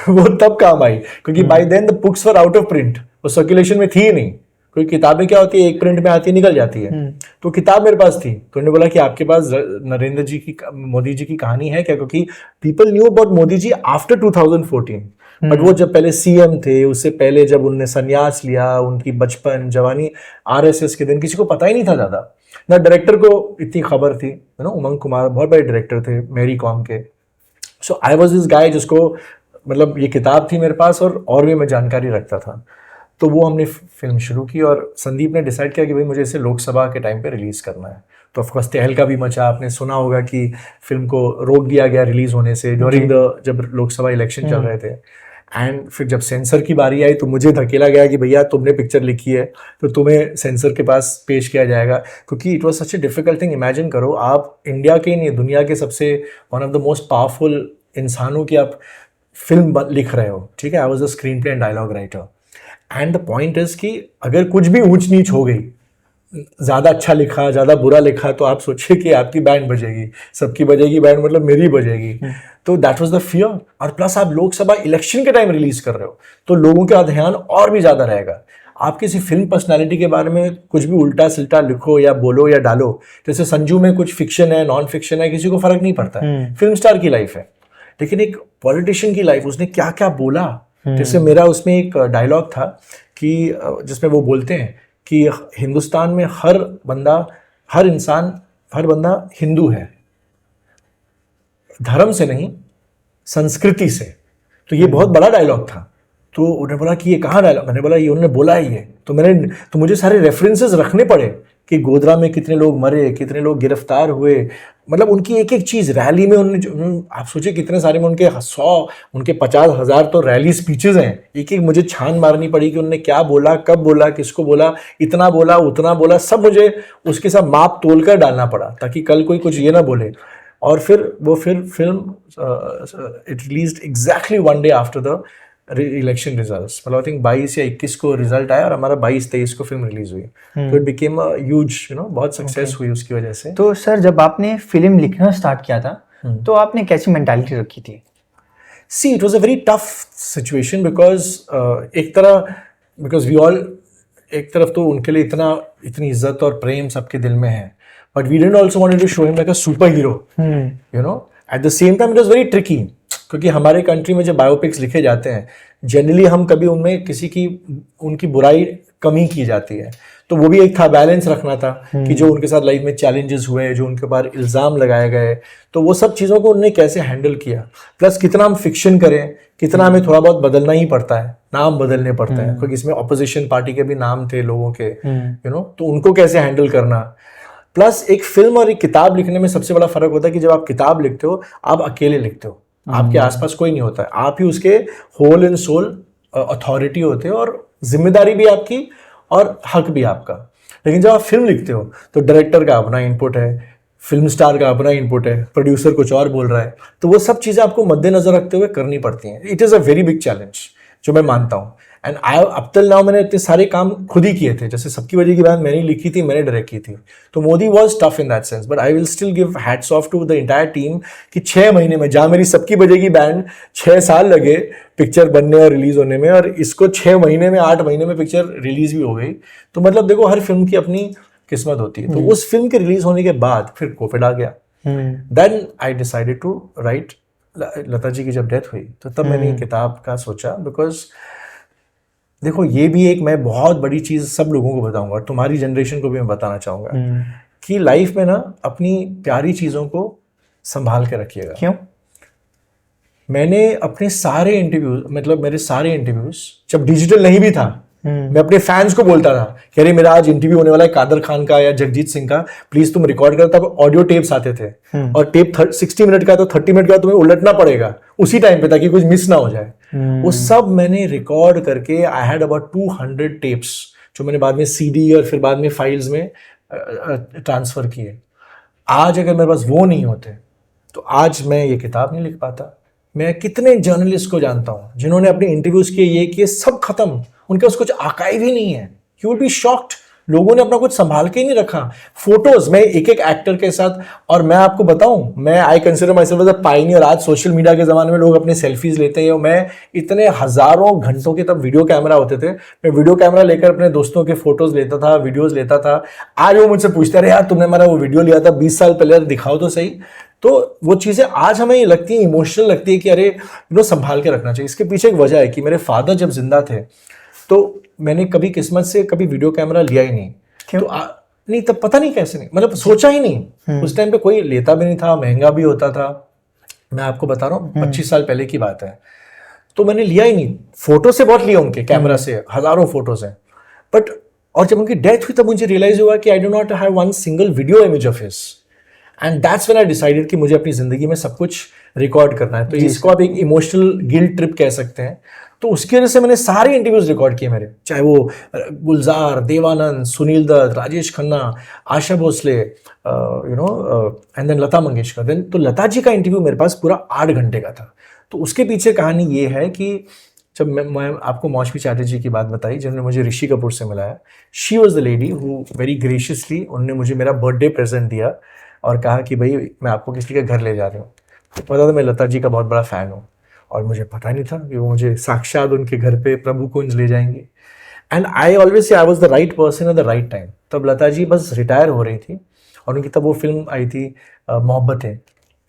वो तब काम आई, क्योंकि by then the books were out of print, वो सर्कुलेशन में थी ही नहीं। कोई किताबें क्या होती है, एक प्रिंट में आती निकल जाती है। तो किताब मेरे पास थी, तो उन्होंने बोला कि आपके पास नरेंद्र जी की, मोदी जी की कहानी है क्या? क्योंकि people knew about Modi ji after 2014, but वो जब पहले सीएम थे, उससे पहले जब उनने संन्यास लिया, उनकी बचपन जवानी आरएसएस के दिन, किसी को पता ही नहीं था ज़्यादा ना। डायरेक्टर को इतनी खबर थी, है ना, उमंग कुमार बहुत बड़े डायरेक्टर थे मेरी कॉम के। सो आई वॉज दिस गाय जिसको, मतलब ये किताब थी मेरे पास और भी मैं जानकारी रखता था। तो वो हमने फिल्म शुरू की और संदीप ने डिसाइड किया कि भाई मुझे इसे लोकसभा के टाइम पे रिलीज़ करना है। तो ऑफकोर्स तहलका भी मचा, आपने सुना होगा कि फिल्म को रोक दिया गया रिलीज़ होने से ड्यूरिंग जब लोकसभा इलेक्शन चल रहे थे। एंड फिर जब सेंसर की बारी आई तो मुझे धकेला गया कि भैया तुमने पिक्चर लिखी है तो तुम्हें सेंसर के पास पेश किया जाएगा, क्योंकि it was such a difficult thing. Imagine करो, आप इंडिया के नहीं, दुनिया के सबसे one of the most powerful इंसानों की आप फिल्म लिख रहे हो, ठीक है। I was a screenplay and dialogue writer, and the point is कि अगर कुछ भी ऊंच नीच हो गई ज़्यादा अच्छा लिखा, ज़्यादा बुरा लिखा, तो आप सोचिए कि आपकी बैंड बजेगी, सबकी बजेगी बैंड, मतलब मेरी बजेगी। तो दैट वाज द फियर। और प्लस आप लोकसभा इलेक्शन के टाइम रिलीज कर रहे हो, तो लोगों का ध्यान और भी ज़्यादा रहेगा। आप किसी फिल्म पर्सनालिटी के बारे में कुछ भी उल्टा सिल्टा लिखो या बोलो या डालो, जैसे संजू में कुछ फिक्शन है, नॉन फिक्शन है, किसी को फर्क नहीं पड़ता है, फिल्म स्टार की लाइफ है। लेकिन एक पॉलिटिशियन की लाइफ, उसने क्या क्या बोला, जैसे मेरा उसमें एक डायलॉग था कि जिसमें वो बोलते हैं कि हिंदुस्तान में हर बंदा हिंदू है, धर्म से नहीं, संस्कृति से। तो ये बहुत बड़ा डायलॉग था। तो उन्होंने बोला कि ये कहाँ डायलॉग, मैंने बोला ये उन्होंने बोला ही है। तो मुझे सारे रेफरेंसेस रखने पड़े कि गोधरा में कितने लोग मरे, कितने लोग गिरफ्तार हुए, मतलब उनकी एक एक चीज़ रैली में आप सोचिए कितने सारे में उनके 100, उनके 50,000 तो रैली स्पीचेस हैं। एक एक मुझे छान मारनी पड़ी कि उन्होंने क्या बोला, कब बोला, किसको बोला, इतना बोला, उतना बोला, सब मुझे उसके साथ माप तोल कर डालना पड़ा ताकि कल कोई कुछ ये ना बोले। और फिर film it released exactly 1 day after the election results. मतलब आई थिंक 22 या 21 को रिजल्ट आया और हमारा 22-23 को फिल्म रिलीज हुई। तो इट बिकेम अ ह्यूज, बहुत सक्सेस हुई उसकी वजह से। तो सर जब आपने फिल्म लिखना स्टार्ट किया था तो आपने कैसी मेंटालिटी रखी थी? See it was a very tough situation because we all, एक तरफ तो उनके लिए इतनी इज्जत और प्रेम सबके दिल में है, but we didn't also wanted to show him like a superhero, at the same time it was very tricky, क्योंकि हमारे कंट्री में जब बायोपिक्स लिखे जाते हैं जनरली हम कभी उनमें उनकी बुराई कम ही की जाती है। तो वो भी एक था, बैलेंस रखना था कि जो उनके साथ लाइफ में चैलेंजेस हुए, जो उनके ऊपर इल्ज़ाम लगाए गए, तो वो सब चीज़ों को उन्होंने कैसे हैंडल किया। प्लस कितना हम फिक्शन करें, कितना हमें थोड़ा बहुत बदलना ही पड़ता है, नाम बदलने पड़ते हैं, क्योंकि इसमें ऑपोजिशन पार्टी के भी नाम थे लोगों के, तो उनको कैसे हैंडल करना। प्लस एक फिल्म और एक किताब लिखने में सबसे बड़ा फर्क होता है कि जब आप किताब लिखते हो आप अकेले लिखते हो, आपके आसपास कोई नहीं होता है, आप ही उसके होल एंड सोल अथॉरिटी होते हो, और जिम्मेदारी भी आपकी और हक भी आपका। लेकिन जब आप फिल्म लिखते हो तो डायरेक्टर का अपना इनपुट है, फिल्म स्टार का अपना इनपुट है, प्रोड्यूसर कुछ और बोल रहा है, तो वो सब चीज़ें आपको मद्देनजर रखते हुए करनी पड़ती हैं। It is a very big challenge जो मैं मानता हूँ। एंड अब तक नाउ मैंने इतने सारे काम खुद ही किए थे, जैसे सबकी वजह की बात मैंने ही लिखी थी, मैंने डायरेक्ट की थी, तो Modi was tough in that sense, but I will still give hats off to the entire team कि 6 महीने में, जहाँ मेरी सबकी वजह की बैंड 6 साल लगे पिक्चर बनने और रिलीज होने में, और इसको 6 महीने में 8 महीने में पिक्चर रिलीज भी हो गई। तो मतलब देखो हर फिल्म की अपनी किस्मत होती है। तो उस फिल्म के रिलीज होने के बाद फिर कोविड आ गया। Then I decided to write. Lata ji की जब डेथ हुई तो तब मैंने किताब का सोचा, बिकॉज देखो ये भी एक मैं बहुत बड़ी चीज़ सब लोगों को बताऊंगा, और तुम्हारी जनरेशन को भी मैं बताना चाहूँगा कि लाइफ में ना अपनी प्यारी चीज़ों को संभाल के रखिएगा। क्यों? मैंने अपने सारे इंटरव्यूज, मतलब मेरे सारे इंटरव्यूज जब डिजिटल नहीं भी था, मैं अपने फैंस को बोलता था कि अरे मेरा आज इंटरव्यू होने वाला है कादर खान का या जगजीत सिंह का, प्लीज तुम रिकॉर्ड करो। तब ऑडियो टेप्स आते थे, और टेप 60 मिनट का तो 30 मिनट का तुम्हें उलटना पड़ेगा उसी टाइम पे ताकि कुछ मिस ना हो जाए। वो सब मैंने रिकॉर्ड करके, आई हैड अबाउट 200 टेप्स जो मैंने बाद में सीडी और फिर बाद में फाइल्स में ट्रांसफर किए। आज अगर मेरे पास वो नहीं होते तो आज मैं ये किताब नहीं लिख पाता। मैं कितने जर्नलिस्ट को जानता हूँ जिन्होंने अपने इंटरव्यूज किए, ये किए, सब खत्म, उनके पास कुछ आर्काइव ही नहीं है। यू विल बी शॉक्ड, लोगों ने अपना कुछ संभाल के ही नहीं रखा। फोटोज में एक एक एक्टर के साथ, और मैं आपको बताऊं, मैं I consider myself as a pioneer. आज सोशल मीडिया के जमाने में लोग अपने सेल्फीज लेते हैं, मैं इतने हजारों घंटों के, तब वीडियो कैमरा होते थे, मैं वीडियो कैमरा लेकर अपने दोस्तों के फोटोज लेता था, वीडियोज लेता था। आज वो मुझसे पूछते हैं, अरे यार तुमने हमारा वो वीडियो लिया था 20 साल पहले, दिखाओ तो सही। तो वो चीज़ें आज हमें लगती है, इमोशनल लगती है कि अरे संभाल के रखना चाहिए। इसके पीछे एक वजह है कि मेरे फादर जब जिंदा थे तो मैंने कभी किस्मत से कभी वीडियो कैमरा लिया ही नहीं। तो नहीं, तब पता नहीं कैसे नहीं, मतलब सोचा ही नहीं। उस टाइम पे कोई लेता भी नहीं था, महंगा भी होता था। मैं आपको बता रहा हूँ 25 साल पहले की बात है। तो मैंने लिया ही नहीं। फोटो से बहुत लिया उनके कैमरा से, हजारों फोटोज हैं, बट और जब उनकी डेथ हुई तब मुझे रियलाइज हुआ कि I do not have one single video image of his, and that's when I decided कि मुझे अपनी जिंदगी में सब कुछ रिकॉर्ड करना है। तो इसको आप एक इमोशनल गिल्ट ट्रिप कह सकते हैं। तो उसकी वजह से मैंने सारे इंटरव्यूज रिकॉर्ड किए मेरे, चाहे वो Gulzar, Devanand, Sunil Dutt, Rajesh Khanna, Asha Bhosle, and then Lata Mangeshkar. Then तो लता जी का इंटरव्यू मेरे पास पूरा 8 घंटे का था। तो उसके पीछे कहानी ये है कि जब मैं आपको मौशमी चैटर्जी की बात बताई जिन्होंने मुझे ऋषि कपूर से मिलाया, she was the lady who very graciously उन्होंने मुझे मेरा बर्थडे प्रेजेंट दिया और कहा कि भाई मैं आपको किसी के घर ले जा रही हूँ। तो पता था मैं लता जी का बहुत बड़ा फ़ैन हूँ और मुझे पता नहीं था कि वो मुझे साक्षात उनके घर पे प्रभु कुंज ले जाएंगे। And I always say I was the right person at the right time. तब लता जी बस रिटायर हो रही थी और उनकी तब वो फिल्म आई थी मोहब्बतें,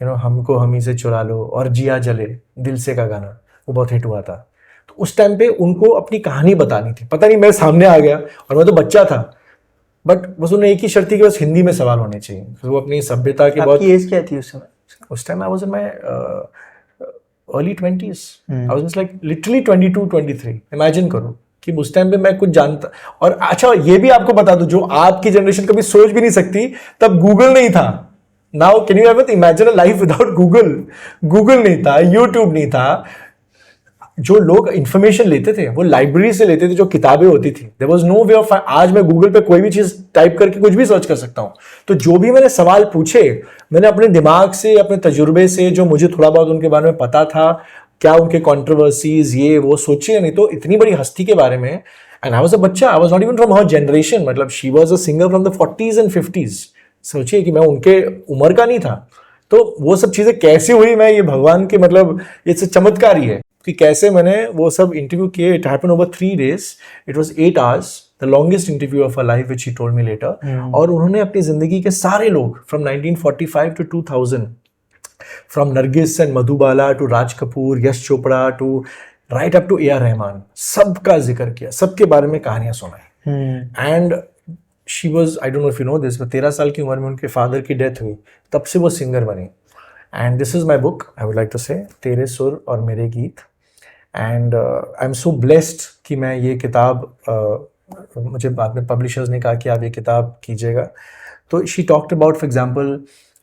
हमको हमी से चुरा लो, और जिया जले दिल से का गाना वो बहुत हिट हुआ था। तो उस टाइम पे उनको अपनी कहानी बतानी थी। पता नहीं मैं सामने आ गया और मैं तो बच्चा था, बट बस उन्हें एक ही शर्त थी कि बस हिंदी में सवाल होने चाहिए। वो अपनी सभ्यता के बहुत। आपकी एज क्या थी उस समय? उस time I was in my early 20s। I was like literally 22 23। Imagine करो कि उस टाइम पे मैं कुछ जानता। और अच्छा ये भी आपको बता दूं, जो आपकी जनरेशन कभी सोच भी नहीं सकती, तब गूगल नहीं था। Now can you ever imagine a life without Google? Google नहीं था, यूट्यूब नहीं था। जो लोग इंफॉर्मेशन लेते थे वो लाइब्रेरी से लेते थे, जो किताबें होती थी। There was no way of. आज मैं गूगल पे कोई भी चीज टाइप करके कुछ भी सर्च कर सकता हूं। तो जो भी मैंने सवाल पूछे, मैंने अपने दिमाग से, अपने तजुर्बे से, जो मुझे थोड़ा बहुत उनके बारे में पता था, क्या उनके कंट्रोवर्सीज ये वो सोचे। नहीं तो इतनी बड़ी हस्ती के बारे में। And I was a bachcha, I was not even from her generation. मतलब she was a singer from the 40s and 50s। सोचिए कि मैं उनके उम्र का नहीं था। तो वो सब चीजें कैसे हुई, मैं ये भगवान के मतलब ये चमत्कार ही है कि कैसे मैंने वो सब इंटरव्यू किए। It happened over 3 days। It was 8 hours, the longest interview of a life which she told me later. और उन्होंने अपनी जिंदगी के सारे लोग from 1945 to 2000, from Nargis and Madhubala to Raj Kapoor, Yash Chopra to right up to AR Rahman, सबका जिक्र किया, सबके बारे में कहानियां सुनाई। And she was, I don't know if you know this, 13 साल की उम्र में उनके फादर की डेथ हुई, तब से वो सिंगर बनी। And this is my book, I would like to say, Tere Sur Aur Mere Geet. And I am so blessed कि मैं ये किताब मुझे बाद में पब्लिशर्स ने कहा कि आप ये किताब कीजिएगा। तो she talked about for example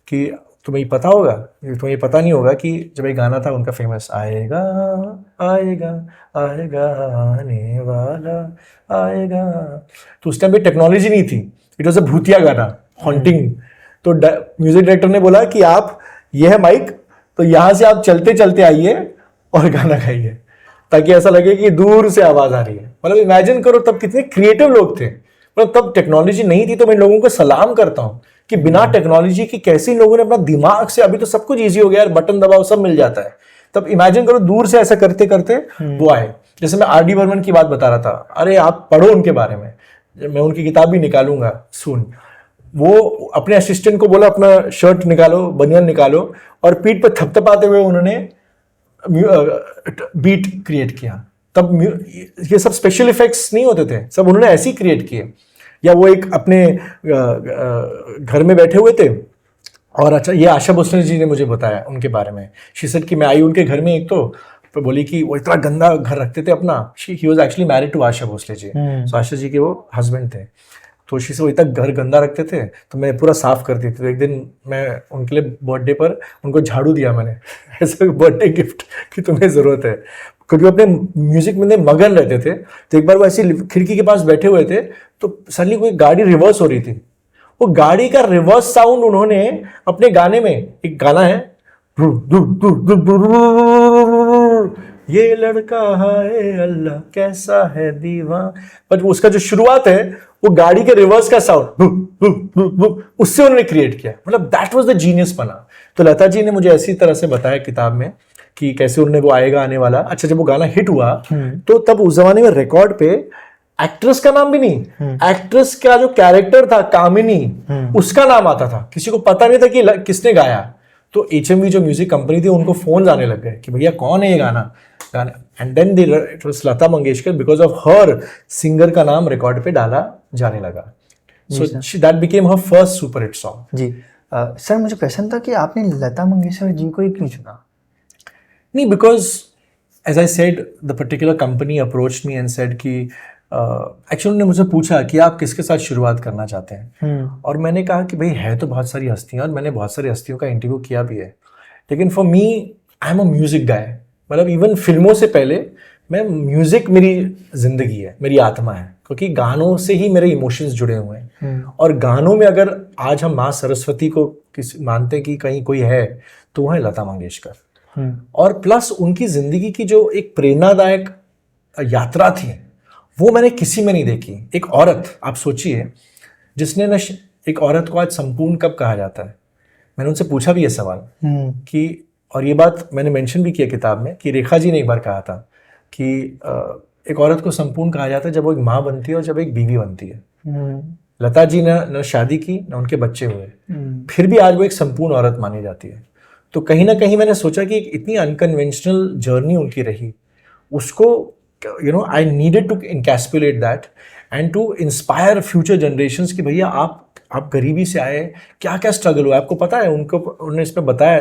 कि तुम्हें ये पता होगा, तुम्हें ये पता नहीं होगा कि जब एक गाना था उनका फेमस, आएगा आएगा आएगा आने वाला आएगा, तो उस टाइम पे टेक्नोलॉजी नहीं थी। इट वॉज अ भूतिया गाना, हॉन्टिंग। तो म्यूजिक डायरेक्टर ने बोला कि आप, ये है माइक, तो यहाँ से आप चलते चलते आइए और गाना गाइए, ताकि ऐसा लगे कि दूर से आवाज आ रही है। मतलब इमेजिन करो तब कितने क्रिएटिव लोग थे। मतलब तब टेक्नोलॉजी नहीं थी। तो मैं इन लोगों को सलाम करता हूँ कि बिना टेक्नोलॉजी की कैसे इन लोगों ने अपना दिमाग से, अभी तो सब कुछ ईजी हो गया यार, बटन दबाओ सब मिल जाता है। तब इमेजिन करो दूर से ऐसा करते करते वो आए। जैसे मैं RD बर्मन की बात बता रहा था, अरे आप पढ़ो उनके बारे में, मैं उनकी किताब भी निकालूंगा सुन। वो अपने असिस्टेंट को बोला अपना शर्ट निकालो, बनियान निकालो, और पीठ पर थपथपाते हुए उन्होंने बीट क्रिएट किया। तब ये सब स्पेशल इफेक्ट्स नहीं होते थे, सब उन्होंने ऐसे ही क्रिएट किए। या वो एक अपने घर में बैठे हुए थे, और अच्छा ये आशा भोसले जी ने मुझे बताया उनके बारे में। शी सेड कि मैं आई उनके घर में, एक तो बोली कि वो इतना गंदा घर रखते थे अपना। He was actually married to Asha Bhosle ji. So Asha ji के वो हस्बैंड थे। तो शी से वो इतना घर गंदा रखते थे, तो मैं पूरा साफ करती थी। तो एक दिन मैं उनके लिए बर्थडे पर उनको झाड़ू दिया मैंने ऐसा बर्थडे गिफ्ट कि तुम्हें ज़रूरत है, क्योंकि वो अपने म्यूजिक में मगन रहते थे। तो एक बार वो ऐसी खिड़की के पास बैठे हुए थे, तो सडनली कोई गाड़ी रिवर्स हो रही थी। वो गाड़ी का रिवर्स साउंड उन्होंने अपने गाने में, एक गाना है ये लड़का है अल्लाह कैसा है दीवान, बट उसका जो शुरुआत है वो गाड़ी के रिवर्स का साउंड, उससे उन्होंने क्रिएट किया। मतलब दैट वाज द जीनियस बना। तो लता जी ने मुझे ऐसी तरह से बताया किताब में कि कैसे उन्होंने वो आएगा आने वाला। अच्छा जब वो गाना हिट हुआ तो तब उस जमाने में रिकॉर्ड पे एक्ट्रेस का नाम भी नहीं, एक्ट्रेस का जो कैरेक्टर था कामिनी, उसका नाम आता था। किसी को पता नहीं था कि किसने गाया। तो HMV जो म्यूजिक कंपनी थी उनको फोन आने लग गए कि भैया कौन है ये गाना। And then it was Lata Mangeshkar, because of हर सिंगर का नाम रिकॉर्ड पे डाला जाने लगा। So that became her first super hit song. जी सर, मुझे प्रश्न था कि आपने लता मंगेशकर जी को ही क्यों चुना? नहीं, because as I said the particular company approached me and said कि एक्चुअली उन्होंने मुझसे पूछा कि आप किसके साथ शुरुआत करना चाहते हैं। और मैंने कहा कि भाई है तो बहुत सारी हस्तियां, और मैंने बहुत सारी हस्तियों का इंटरव्यू किया भी है, लेकिन for me I am a music guy. मतलब इवन फिल्मों से पहले मैं म्यूजिक, मेरी जिंदगी है, मेरी आत्मा है, क्योंकि गानों से ही मेरे इमोशंस जुड़े हुए हैं। और गानों में अगर आज हम माँ सरस्वती को मानते हैं कि कहीं कोई है, तो वो है लता मंगेशकर। और प्लस उनकी जिंदगी की जो एक प्रेरणादायक यात्रा थी वो मैंने किसी में नहीं देखी। एक औरत, आप सोचिए, जिसने न एक औरत को आज संपूर्ण कब कहा जाता है। मैंने उनसे पूछा भी ये सवाल कि, और ये बात मैंने मेंशन भी किया किताब में, कि रेखा जी ने एक बार कहा था कि एक औरत को संपूर्ण कहा जाता है जब वो एक माँ बनती है और जब एक बीवी बनती है। लता जी ने न शादी की न उनके बच्चे हुए, फिर भी आज वो एक संपूर्ण औरत मानी जाती है। तो कहीं ना कहीं मैंने सोचा कि एक इतनी अनकन्वेंशनल जर्नी उनकी रही, उसको I needed to encapsulate that and to inspire future generations कि भैया आप गरीबी से आए, क्या क्या स्ट्रगल हुआ आपको पता है। उन्होंने इसमें बताया,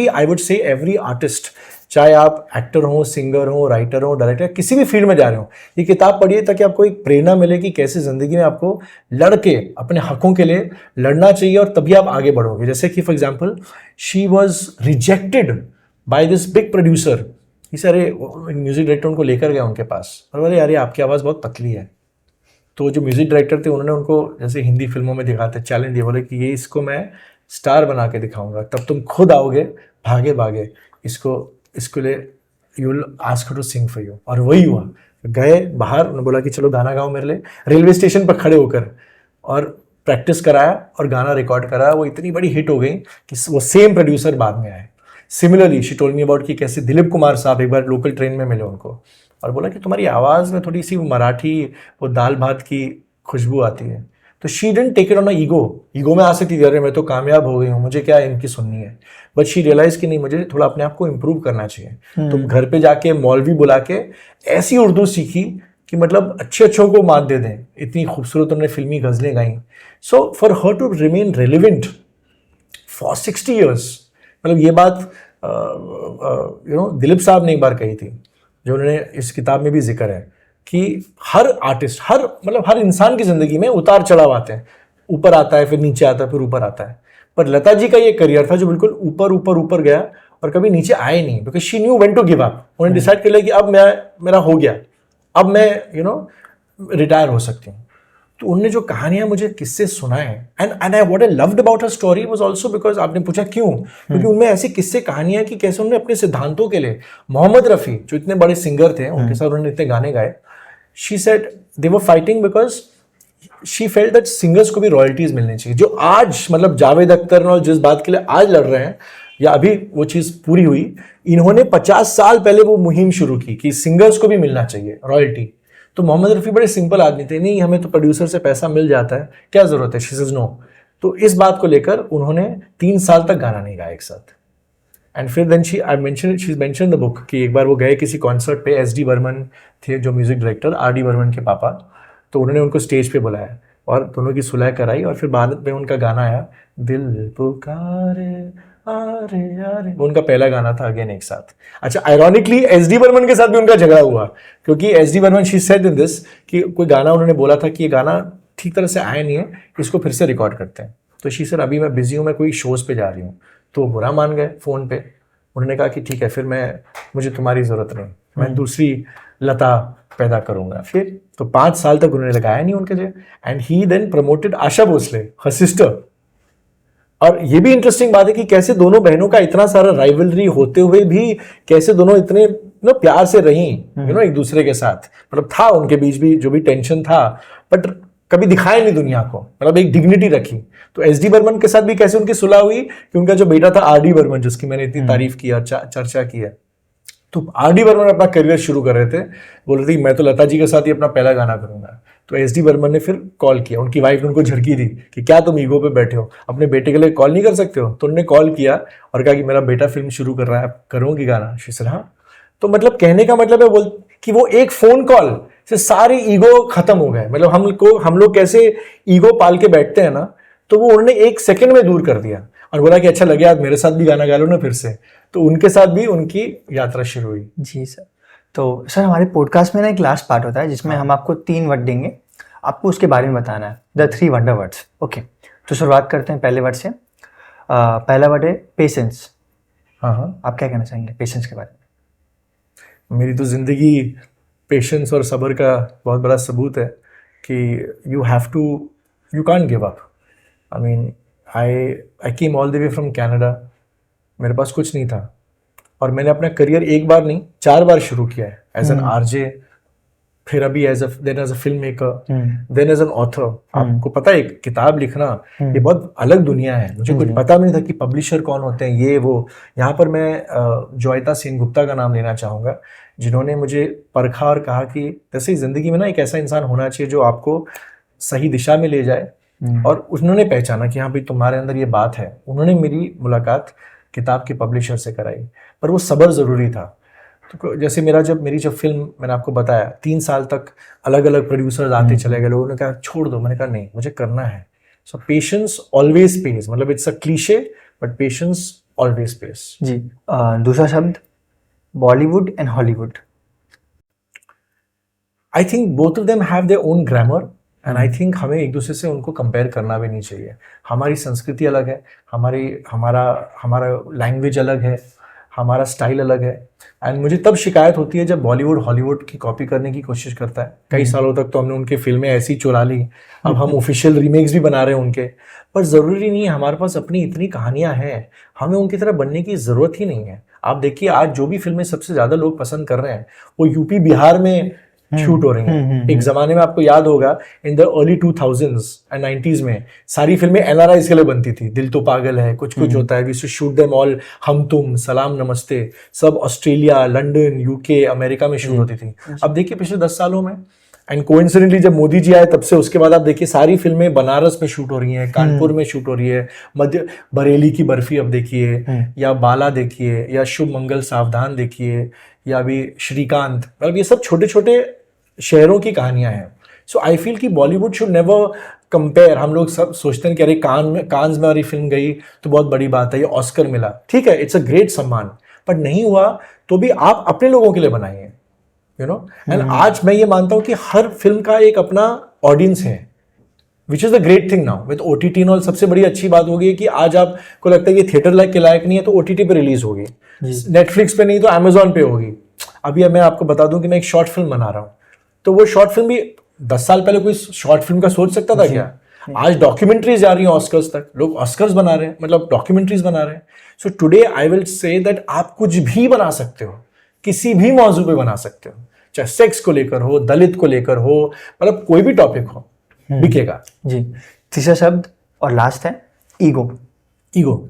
I would say every artist, चाहे आप एक्टर हो, सिंगर हो, राइटर हो, डायरेक्टर, किसी भी फील्ड में जा रहे हो, ये किताब पढ़िए ताकि आपको एक प्रेरणा मिले कि कैसे ज़िंदगी में आपको लड़ के अपने हकों के लिए लड़ना चाहिए और तभी आप आगे बढ़ोगे। जैसे कि for example, she was rejected by this big producer. इस अरे म्यूजिक डायरेक्टर उनको लेकर गया उनके पास और बोले अरे आपकी आवाज़ बहुत पतली है। तो जो म्यूजिक डायरेक्टर थे उन्होंने उनको, जैसे हिंदी फिल्मों में दिखाते, चैलेंज दिया, बोले कि ये इसको मैं स्टार बना के दिखाऊंगा, तब तुम खुद आओगे भागे भागे, इसको ले you will ask to sing for you. और वही हुआ, गए बाहर, उन्होंने बोला कि चलो गाना गाओ मेरे लिए, रेलवे स्टेशन पर खड़े होकर, और प्रैक्टिस कराया और गाना रिकॉर्ड कराया। वो इतनी बड़ी हिट हो गई कि वो सेम प्रोड्यूसर बाद में आए। Similarly she told me about कि कैसे दिलीप कुमार साहब एक बार लोकल ट्रेन में मिले उनको और बोला कि तुम्हारी आवाज़ में थोड़ी सी मराठी वो दाल भात की खुशबू आती है। तो she didn't take it on ego में आ सकती थी, अरे मैं तो कामयाब हो गई हूँ, मुझे क्या इनकी सुननी है। बट शी रियलाइज कि नहीं, मुझे थोड़ा अपने आप को इम्प्रूव करना चाहिए। तो घर पे जाके मौलवी बुला के ऐसी उर्दू सीखी कि मतलब अच्छों को मात दे दें, इतनी खूबसूरत उन्होंने फिल्मी गज़लें गाई। So for her to remain relevant for 60 years, मतलब ये बात दिलीप साहब ने एक बार कही थी, जो उन्होंने इस किताब में भी जिक्र है, कि हर आर्टिस्ट, हर इंसान की ज़िंदगी में उतार चढ़ाव आते हैं, ऊपर आता है फिर नीचे आता है फिर ऊपर आता है। पर लता जी का ये करियर था जो बिल्कुल ऊपर गया और कभी नीचे आए नहीं, because she knew when to give up. उन्होंने डिसाइड कर लिया कि अब मेरा हो गया, अब मैं रिटायर हो सकती हूँ। तो उन्होंने जो कहानियां मुझे किस्से सुनाए, and I what I loved about her story was also because, आपने पूछा क्यों, क्योंकि उनमें ऐसी किस्से कहानियां कि कैसे उन्होंने अपने सिद्धांतों के लिए, मोहम्मद रफ़ी जो इतने बड़े सिंगर थे, उनके साथ उन्होंने इतने गाने गाए, she said they were fighting because she felt that singers को भी रॉयल्टीज मिलनी चाहिए। जो आज मतलब जावेद अख्तर और जिस बात के लिए आज लड़ रहे हैं, या अभी वो चीज़ पूरी हुई, इन्होंने 50 साल पहले वो मुहिम शुरू की कि सिंगर्स को भी मिलना चाहिए रॉयल्टी। तो मोहम्मद रफ़ी बड़े सिंपल आदमी थे, नहीं हमें तो प्रोड्यूसर से पैसा मिल जाता है, क्या ज़रूरत है, शी सेज नो। तो इस बात को लेकर उन्होंने 3 साल तक गाना नहीं गाया एक साथ। एंड फिर then she mention the book कि एक बार वो गए किसी कॉन्सर्ट पे, एस डी बर्मन थे जो music director, R D Burman के पापा, तो उन्होंने उनको स्टेज पे बुलाया और दोनों की सुलह कराई, और फिर बाद में उनका गाना आया, दिल पुकारे आरे आरे, वो उनका पहला गाना था अगेन एक साथ। अच्छा, आयरॉनिकली एस डी बर्मन के साथ भी उनका झगड़ा हुआ, क्योंकि S D Burman, she said in this, कि कोई गाना उन्होंने बोला था कि ये गाना ठीक तरह से आया नहीं है, इसको फिर से रिकॉर्ड करते हैं। तो शी सर अभी मैं बिजी हूँ, मैं कोई शोज़ पे जा रही हूँ। तो बुरा मान गए फ़ोन पे, उन्होंने कहा कि ठीक है, फिर मुझे तुम्हारी ज़रूरत नहीं, मैं दूसरी लता पैदा करूँगा। फिर तो 5 साल तक उन्होंने लगाया नहीं उनके लिए, and he then promoted Asha Bhosle, her sister. और ये भी इंटरेस्टिंग बात है कि कैसे दोनों बहनों का इतना सारा राइवलरी होते हुए भी कैसे दोनों इतने प्यार से रही एक दूसरे के साथ। मतलब था उनके बीच भी जो भी टेंशन था, बट कभी दिखाया नहीं दुनिया को, मतलब एक डिग्निटी रखी। तो एस डी बर्मन के साथ भी कैसे उनकी सुलह हुई कि उनका जो बेटा था आर डी बर्मन, जिसकी मैंने इतनी तारीफ की और चर्चा की है, तो आर डी बर्मन अपना करियर शुरू कर रहे थे, बोल रहे थे मैं तो लता जी के साथ ही अपना पहला गाना करूंगा। तो एस डी बर्मन ने फिर कॉल किया, उनकी वाइफ ने उनको झड़की दी कि क्या तुम ईगो पे बैठे हो, अपने बेटे के लिए कॉल नहीं कर सकते हो। तो उन्होंने कॉल किया और कहा कि मेरा बेटा फिल्म शुरू कर रहा है, करोगी गाना? शी सेड हाँ। तो मतलब कहने का मतलब है कि वो एक फोन कॉल से सारे ईगो खत्म हो गए। मतलब हम लोग कैसे ईगो पाल के बैठते हैं ना, तो वो उन्होंने 1 सेकंड में दूर कर दिया और बोला कि अच्छा लगे आज मेरे साथ भी गाना गा लो ना फिर से। तो उनके साथ भी उनकी यात्रा शुरू हुई। जी सर। तो सर हमारे पॉडकास्ट में ना एक लास्ट पार्ट होता है जिसमें हम आपको 3 वर्ड देंगे, आपको उसके बारे में बताना है, द 3 वंडर वर्ड्स। ओके, तो शुरुआत करते हैं पहले वर्ड से। पहला वर्ड है पेशेंस। हाँ, आप क्या कहना चाहेंगे पेशेंस के बारे में? मेरी तो जिंदगी पेशेंस और सब्र का बहुत बड़ा सबूत है कि you can't give up. I mean I came all the way from Canada, मेरे पास कुछ नहीं था और मैंने अपना करियर 1 बार नहीं 4 बार शुरू किया है एज एन आरजे, फिर अभी then as a film maker, then as an author. आपको पता है किताब लिखना ये बहुत अलग दुनिया है। मुझे कुछ पता भी नहीं था कि पब्लिशर कौन होते हैं, ये वो। यहाँ पर मैं जॉयता सेनगुप्ता का नाम लेना चाहूँगा, जिन्होंने मुझे परखा और कहा कि जैसे ज़िंदगी में ना एक ऐसा इंसान होना चाहिए जो आपको सही दिशा में ले जाए, और उन्होंने पहचाना कि हाँ भाई तुम्हारे अंदर ये बात है। उन्होंने मेरी मुलाकात किताब के पब्लिशर से कराई, पर वो सब्र ज़रूरी था। तो जैसे मेरी जब फिल्म मैंने आपको बताया 3 साल तक अलग अलग प्रोड्यूसर्स आते चले गए, लोगों ने कहा छोड़ दो, मैंने कहा नहीं मुझे करना है। सो पेशेंस ऑलवेज पेज, मतलब it's a cliche but patience always pays. जी। दूसरा शब्द Bollywood and Hollywood. I think both of them have their own grammar, and I think हमें एक दूसरे से उनको कंपेयर करना भी नहीं चाहिए। हमारी संस्कृति अलग है, हमारा लैंग्वेज अलग है, हमारा स्टाइल अलग है। एंड मुझे तब शिकायत होती है जब बॉलीवुड हॉलीवुड की कॉपी करने की कोशिश करता है। कई सालों तक तो हमने उनकी फिल्में ऐसी चुरा ली, अब हम ऑफिशियल रीमेक्स भी बना रहे हैं उनके। पर ज़रूरी नहीं है, हमारे पास अपनी इतनी कहानियाँ हैं, हमें उनकी तरह बनने की ज़रूरत ही नहीं है। आप देखिए आज जो भी फिल्में सबसे ज़्यादा लोग पसंद कर रहे हैं वो यूपी बिहार में शूट हो रही हैं। एक ज़माने में आपको याद होगा in the early 2000s and 90s में सारी फिल्में NRIs के लिए बनती थी। दिल तो पागल है, कुछ Kuch Hota Hai, we to shoot them all, Hum Tum, Salaam Namaste, सब ऑस्ट्रेलिया, लंदन, यूके, अमेरिका में शूट होती थी। अब देखिए पिछले 10 सालों में, एंड कोइंसिडेंटली जब मोदी जी आए तब से उसके बाद आप देखिए सारी फिल्में बनारस में शूट हो रही हैं, कानपुर में शूट हो रही है, मध्य बरेली की बर्फी अब देखिए, या बाला देखिए, या शुभ मंगल सावधान देखिए, या अभी श्रीकांत, मतलब ये सब छोटे छोटे शहरों की कहानियां हैं। सो आई फील कि बॉलीवुड शुड नेवर कंपेयर। हम लोग सब सोचते हैं कि अरे कान्स में हमारी फिल्म गई तो बहुत बड़ी बात है, ये ऑस्कर मिला, ठीक है, इट्स अ ग्रेट सम्मान, पर नहीं हुआ तो भी आप अपने लोगों के लिए बनाइए, यू नो। एंड आज मैं ये मानता हूँ कि हर फिल्म का एक अपना ऑडियंस है, which is the great thing now with OTT and all. सबसे बड़ी अच्छी बात होगी कि आज आपको लगता है कि थिएटर लाइक के लायक नहीं है तो OTT पे रिलीज होगी, नेटफ्लिक्स पे नहीं तो Amazon पे होगी। अभी मैं आपको बता दूं कि मैं एक शॉर्ट फिल्म बना रहा हूँ, तो वो शॉर्ट फिल्म भी 10 साल पहले कोई शॉर्ट फिल्म का सोच सकता था क्या? आज डॉक्यूमेंट्रीज जा रही हैं ऑस्कर्स तक, लोग ऑस्कर्स बना रहे हैं, मतलब डॉक्यूमेंट्रीज बना रहे हैं। So today I will say that आप कुछ भी बना सकते हो, किसी भी मौजू पे बना सकते हो, चाहे सेक्स को लेकर हो, दलित को लेकर हो, मतलब कोई भी टॉपिक हो, बिकेगा। जी। तीसरा शब्द और लास्ट है ईगो। ईगो,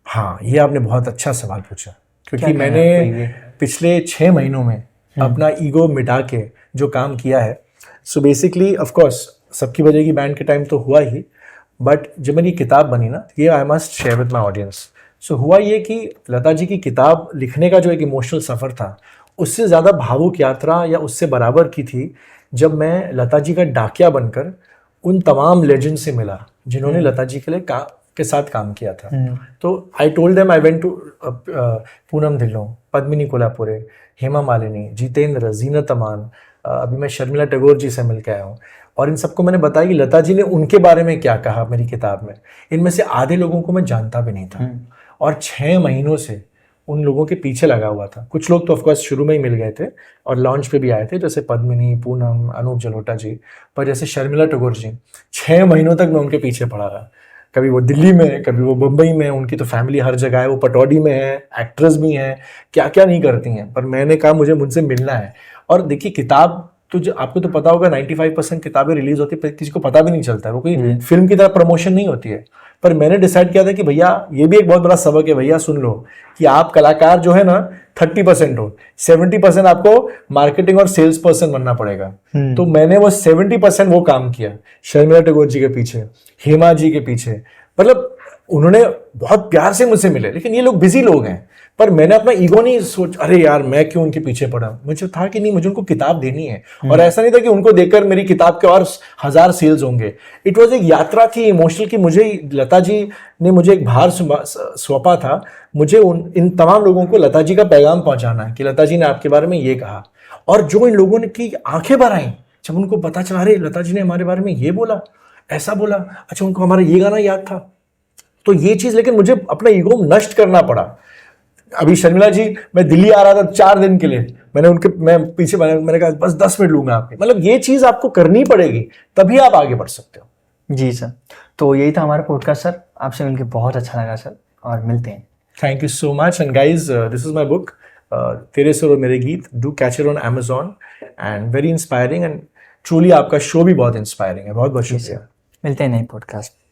हाँ ये आपने बहुत अच्छा सवाल पूछा, क्योंकि मैंने पिछले 6 महीनों में अपना ईगो मिटा के जो काम किया है, सो बेसिकली ऑफ कोर्स सबकी वजह की बैंड के टाइम तो हुआ ही, बट जब मेरी किताब बनी ना, ये I must share with my audience. So हुआ ये कि लता जी की किताब लिखने का जो एक इमोशनल सफ़र था, उससे ज़्यादा भावुक यात्रा या उससे बराबर की थी जब मैं लता जी का डाकिया बनकर उन तमाम लेजेंड से मिला जिन्होंने लता जी के लिए के साथ काम किया था। तो I told them, I went to Poonam Dhillon, Padmini Kolhapure, Hema Malini, Jeetendra, Zeenat Aman, अभी मैं शर्मिला टैगोर जी से मिल के आया हूँ, और इन सबको मैंने बताया कि लता जी ने उनके बारे में क्या कहा मेरी किताब में। इनमें से आधे लोगों को मैं जानता भी नहीं था, और 6 महीनों से उन लोगों के पीछे लगा हुआ था। कुछ लोग तो ऑफकोर्स शुरू में ही मिल गए थे और लॉन्च पे भी आए थे, जैसे पद्मिनी, पूनम, अनूप जलोटा जी, पर जैसे शर्मिला टैगोर जी 6 महीनों तक मैं उनके पीछे पड़ा रहा। कभी वो दिल्ली में, कभी वो मुंबई में, उनकी तो फैमिली हर जगह है, वो पटौदी में है, एक्ट्रेस भी हैं, क्या क्या नहीं करती हैं, पर मैंने कहा मुझे मुझसे मिलना है। और देखिए किताब तो जो आपको तो पता होगा 95% किताबें रिलीज होती है, किसी को पता भी नहीं चलता है, वो कोई फिल्म की तरह प्रमोशन नहीं होती है। पर मैंने डिसाइड किया था कि भैया ये भी एक बहुत बड़ा सबक है, भैया सुन लो कि आप कलाकार जो है ना 30% हो, 70% आपको मार्केटिंग और सेल्स पर्सन बनना पड़ेगा। तो मैंने वो 70% वो काम किया शर्मिला टैगोर जी के पीछे, हेमा जी के पीछे, मतलब उन्होंने बहुत प्यार से मुझसे मिले, लेकिन ये लोग बिजी लोग हैं। पर मैंने अपना ईगो नहीं सोच, अरे यार मैं क्यों उनके पीछे पड़ा, मुझे था कि नहीं मुझे उनको किताब देनी है। और ऐसा नहीं था कि उनको देखकर मेरी किताब के और 1000 सेल्स होंगे। इट वॉज एक यात्रा थी इमोशनल की, मुझे लता जी ने मुझे एक भार सौंपा था, मुझे इन तमाम लोगों को लता जी का पैगाम पहुंचाना है कि लता जी ने आपके बारे में ये कहा। और जो इन लोगों ने की आंखें भर आई जब उनको पता चला, अरे लता जी ने हमारे बारे में ये बोला, ऐसा बोला, अच्छा उनको हमारा ये गाना याद था। तो ये चीज, लेकिन मुझे अपना ईगो नष्ट करना पड़ा। अभी शर्मिला जी, मैं दिल्ली आ रहा था 4 दिन के लिए, मैं पीछे मैंने कहा बस 10 मिनट लूंगा आपके, मतलब ये चीज आपको करनी पड़ेगी तभी आप आगे बढ़ सकते हो। जी सर, तो यही था हमारा पॉडकास्ट सर, आपसे मिलकर बहुत अच्छा लगा सर, और मिलते हैं। Thank you so much, and guys this is my book तेरे सुर और मेरे गीत। Do catch it on Amazon and very inspiring, and truly आपका शो भी बहुत इंस्पायरिंग है। बहुत बहुत शुक्रिया। मिलते हैं नए पॉडकास्ट।